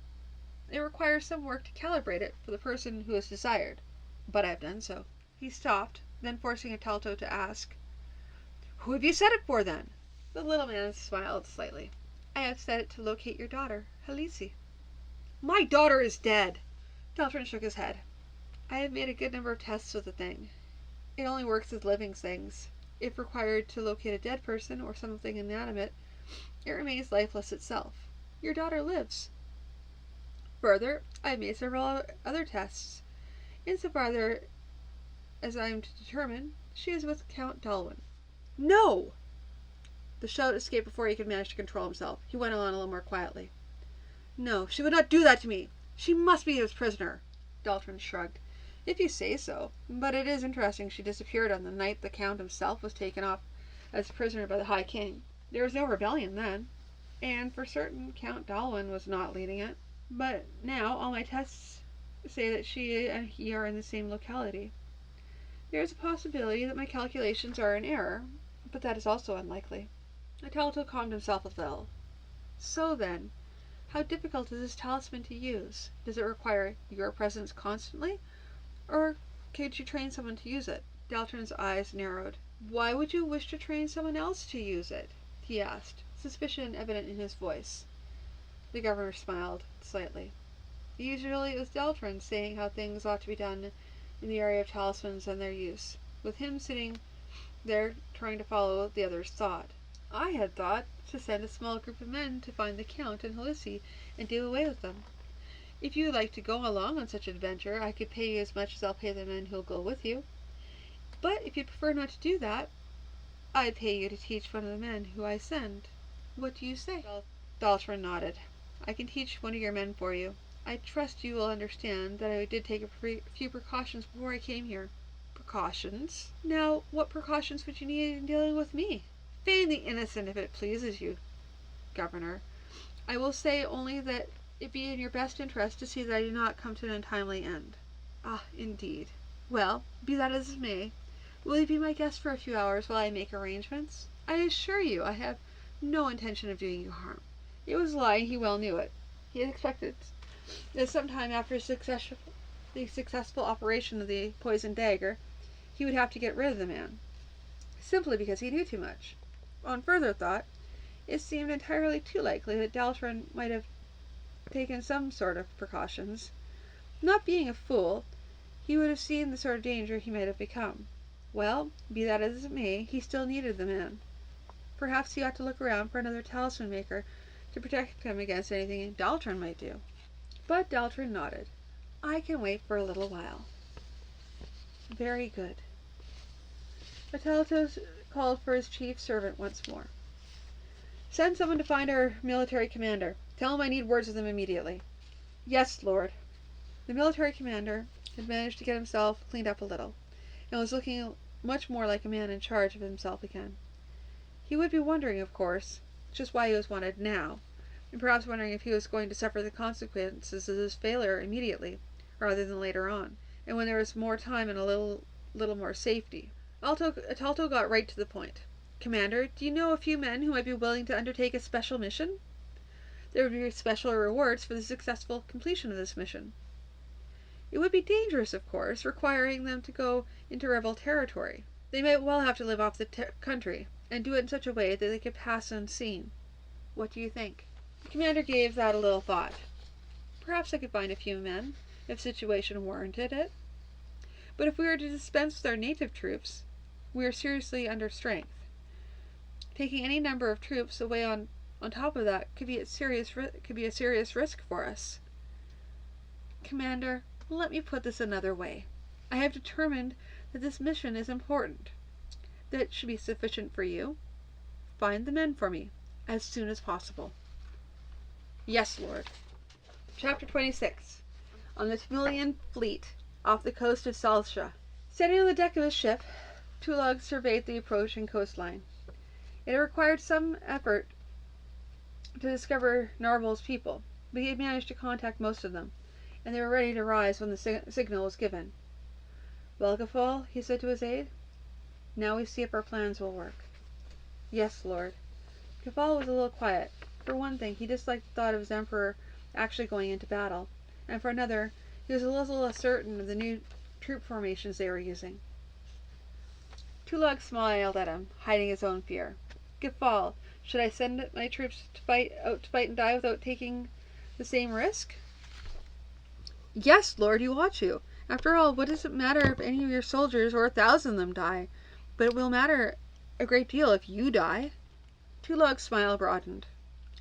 It requires some work to calibrate it for the person who is desired, but I have done so. He stopped, then forcing Talto to ask, Who have you set it for, then? The little man smiled slightly. I have set it to locate your daughter, Halisi. My daughter is dead! Daltron shook his head. I have made a good number of tests with the thing. It only works with living things. If required to locate a dead person or something inanimate, it remains lifeless itself. Your daughter lives. Further, I have made several other tests. Insofar as I am to determine, she is with Count Dalwyn. No! The shout escaped before he could manage to control himself. He went on a little more quietly. No, she would not do that to me. She must be his prisoner. Daltron shrugged. If you say so. But it is interesting she disappeared on the night the Count himself was taken off as prisoner by the High King. There was no rebellion then, and for certain Count Dalwyn was not leading it. But now all my tests say that she and he are in the same locality. There is a possibility that my calculations are in error, but that is also unlikely. Talto calmed himself a little. So then, how difficult is this talisman to use? Does it require your presence constantly, or could you train someone to use it? Daltron's eyes narrowed. Why would you wish to train someone else to use it? He asked, suspicion evident in his voice. The governor smiled slightly. Usually it was Daltron saying how things ought to be done in the area of talismans and their use, with him sitting there trying to follow the other's thought. I had thought to send a small group of men to find the Count and Halisi and do away with them. If you would like to go along on such an adventure, I could pay you as much as I'll pay the men who'll go with you. But if you'd prefer not to do that, I'd pay you to teach one of the men who I send. What do you say? Daltron nodded. I can teach one of your men for you. I trust you will understand that I did take a few precautions before I came here. Precautions? Now, what precautions would you need in dealing with me? Feign the innocent if it pleases you, Governor. I will say only that it be in your best interest to see that I do not come to an untimely end. Ah, indeed. Well, be that as it may, will you be my guest for a few hours while I make arrangements? I assure you I have no intention of doing you harm. It was lying, he well knew it. He had expected that sometime after the successful operation of the poisoned dagger, he would have to get rid of the man, simply because he knew too much. On further thought, it seemed entirely too likely that Daltron might have taken some sort of precautions. Not being a fool, he would have seen the sort of danger he might have become. Well, be that as it may, he still needed the man. Perhaps he ought to look around for another talisman maker to protect him against anything Daltron might do. But Daltron nodded. I can wait for a little while. Very good. Metalitos called for his chief servant once more. Send someone to find our military commander. Tell him I need words with him immediately. Yes, Lord. The military commander had managed to get himself cleaned up a little, and was looking much more like a man in charge of himself again. He would be wondering, of course, just why he was wanted now, and perhaps wondering if he was going to suffer the consequences of his failure immediately, rather than later on, and when there was more time and a little more safety. Atalto got right to the point. Commander, do you know a few men who might be willing to undertake a special mission? There would be special rewards for the successful completion of this mission. It would be dangerous, of course, requiring them to go into rebel territory. They might well have to live off the country, and do it in such a way that they could pass unseen. What do you think? The commander gave that a little thought. Perhaps I could find a few men, if the situation warranted it. But if we were to dispense with our native troops, we are seriously under strength. Taking any number of troops away on top of that could be a serious risk for us. Commander, let me put this another way. I have determined that this mission is important. That it should be sufficient for you. Find the men for me, as soon as possible. Yes, Lord. Chapter 26. On the Tamilian fleet, off the coast of Salsha. Standing on the deck of his ship, Tulog surveyed the approaching coastline. It had required some effort to discover Narvol's people, but he had managed to contact most of them, and they were ready to rise when the signal was given. Well, Gafal, he said to his aide, now we see if our plans will work. Yes, Lord. Gafal was a little quiet. For one thing, he disliked the thought of his emperor actually going into battle, and for another, he was a little less certain of the new troop formations they were using. Tulog smiled at him, hiding his own fear. Gafal, should I send my troops to fight and die without taking the same risk? Yes, Lord, you ought to. After all, what does it matter if any of your soldiers or 1,000 of them die? But it will matter a great deal if you die. Tulog's smile broadened.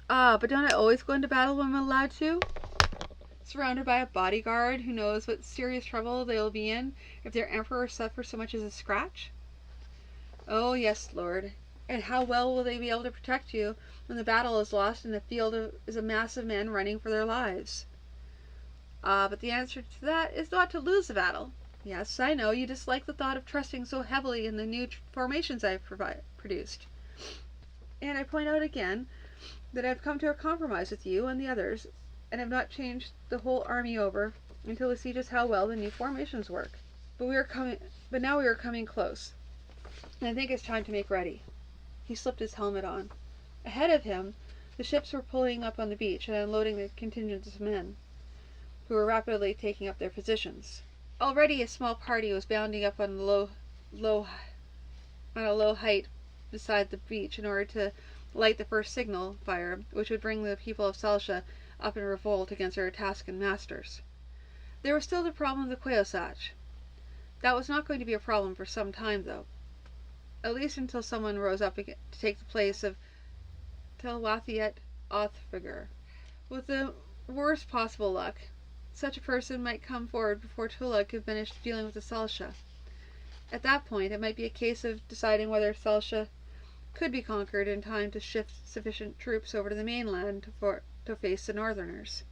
Ah, but don't I always go into battle when I'm allowed to? Surrounded by a bodyguard who knows what serious trouble they will be in if their emperor suffers so much as a scratch? Oh, yes, Lord. And how well will they be able to protect you when the battle is lost and the field is a mass of men running for their lives? Ah, but the answer to that is not to lose the battle. Yes, I know, you dislike the thought of trusting so heavily in the new formations I've produced. And I point out again that I've come to a compromise with you and the others, and have not changed the whole army over until we see just how well the new formations work. But now we are coming close, and I think it's time to make ready. He slipped his helmet on. Ahead of him, the ships were pulling up on the beach and unloading the contingents of men, who were rapidly taking up their positions. Already a small party was bounding up on a low height beside the beach in order to light the first signal fire, which would bring the people of Salsha up in revolt against their Ataskan masters. There was still the problem of the Quaosach. That was not going to be a problem for some time, though. At least until someone rose up to take the place of Telwathiet Othfigur. With the worst possible luck, such a person might come forward before Tulug could finish dealing with the Salsha. At that point, it might be a case of deciding whether Salsha could be conquered in time to shift sufficient troops over to the mainland to face the northerners.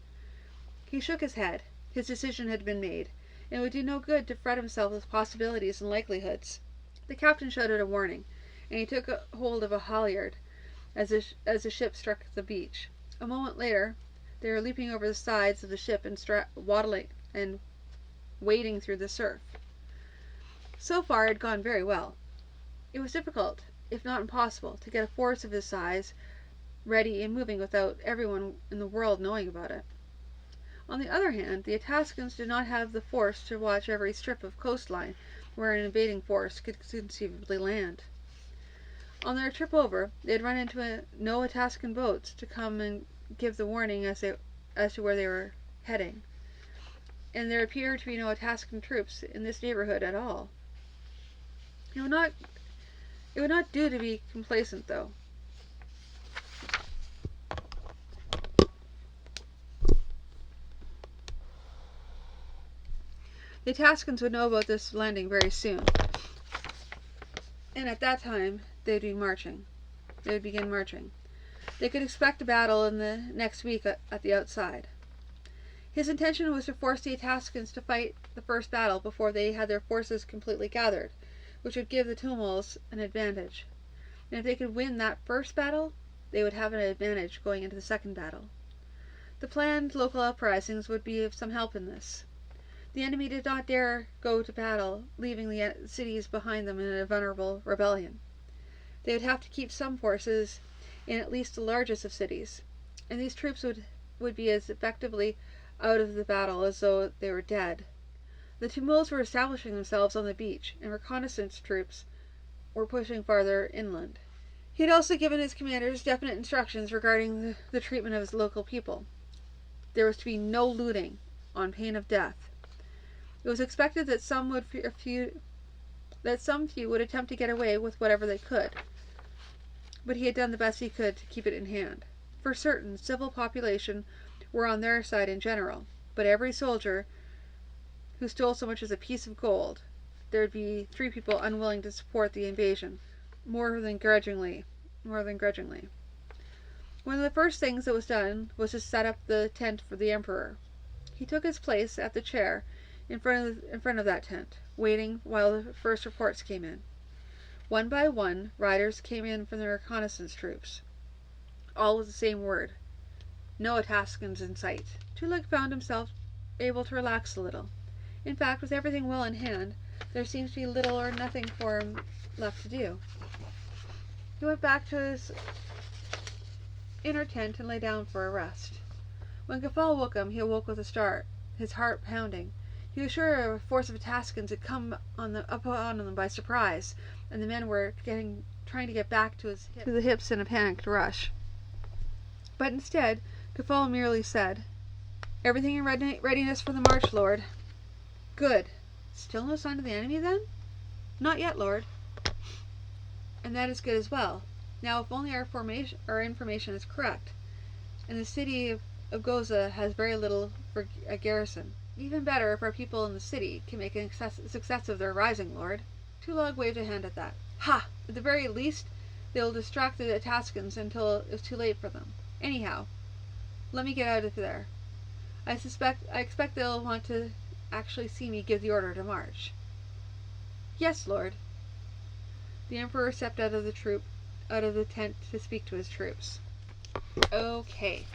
He shook his head. His decision had been made, and it would do no good to fret himself with possibilities and likelihoods. The captain shouted a warning, and he took hold of a halyard as the ship struck the beach. A moment later, they were leaping over the sides of the ship and waddling and wading through the surf. So far, it had gone very well. It was difficult, if not impossible, to get a force of his size ready and moving without everyone in the world knowing about it. On the other hand, the Atascans did not have the force to watch every strip of coastline where an invading force could conceivably land. On their trip over, they had run into no Atascan boats to come and give the warning as to where they were heading, and there appeared to be no Atascan troops in this neighborhood at all. It would not do to be complacent, though. The Atascans would know about this landing very soon, and at that time they would begin marching. They could expect a battle in the next week at the outside. His intention was to force the Atascans to fight the first battle before they had their forces completely gathered, which would give the Tumulus an advantage. And if they could win that first battle, they would have an advantage going into the second battle. The planned local uprisings would be of some help in this. The enemy did not dare go to battle, leaving the cities behind them in a vulnerable rebellion. They would have to keep some forces in at least the largest of cities, and these troops would be as effectively out of the battle as though they were dead. The Tumulus were establishing themselves on the beach, and reconnaissance troops were pushing farther inland. He had also given his commanders definite instructions regarding the treatment of his local people. There was to be no looting, on pain of death. It was expected that some few would attempt to get away with whatever they could, but he had done the best he could to keep it in hand. For certain, civil population were on their side in general, but every soldier who stole so much as a piece of gold, there would be 3 people unwilling to support the invasion, more than grudgingly. One of the first things that was done was to set up the tent for the emperor. He took his place at the chair in front of that tent, waiting while the first reports came in. One by one, riders came in from the reconnaissance troops, all with the same word: no Atascans in sight. Tulag found himself able to relax a little. In fact, with everything well in hand, there seemed to be little or nothing for him left to do. He went back to his inner tent and lay down for a rest. When Gafal woke him, he awoke with a start, his heart pounding. He was sure a force of Atascans had come upon them by surprise, and the men were trying to get back to the hips in a panicked rush. But instead, Gafal merely said, "Everything in readiness for the march, Lord." "Good. Still no sign of the enemy, then?" "Not yet, Lord." "And that is good as well. Now, if only our information is correct, and the city of Goza has very little for a garrison. Even better if our people in the city can make a success of their rising, Lord." Tulag waved a hand at that. "Ha! At the very least, they will distract the Atascans until it's too late for them. Anyhow, let me get out of there. I expect they'll want to actually see me give the order to march." "Yes, Lord." The Emperor stepped out of the tent to speak to his troops. Okay.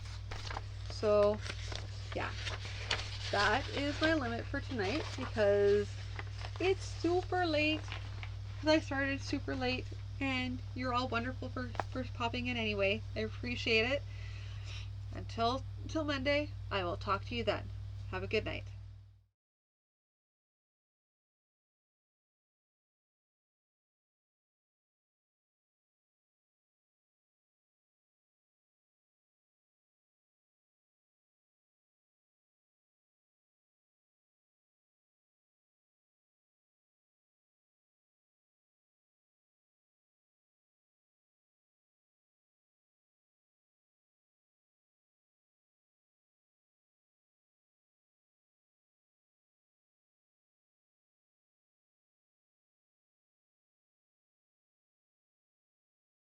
So, yeah. That is my limit for tonight because it's super late. I started super late, and you're all wonderful for popping in anyway. I appreciate it. Until Monday, I will talk to you then. Have a good night.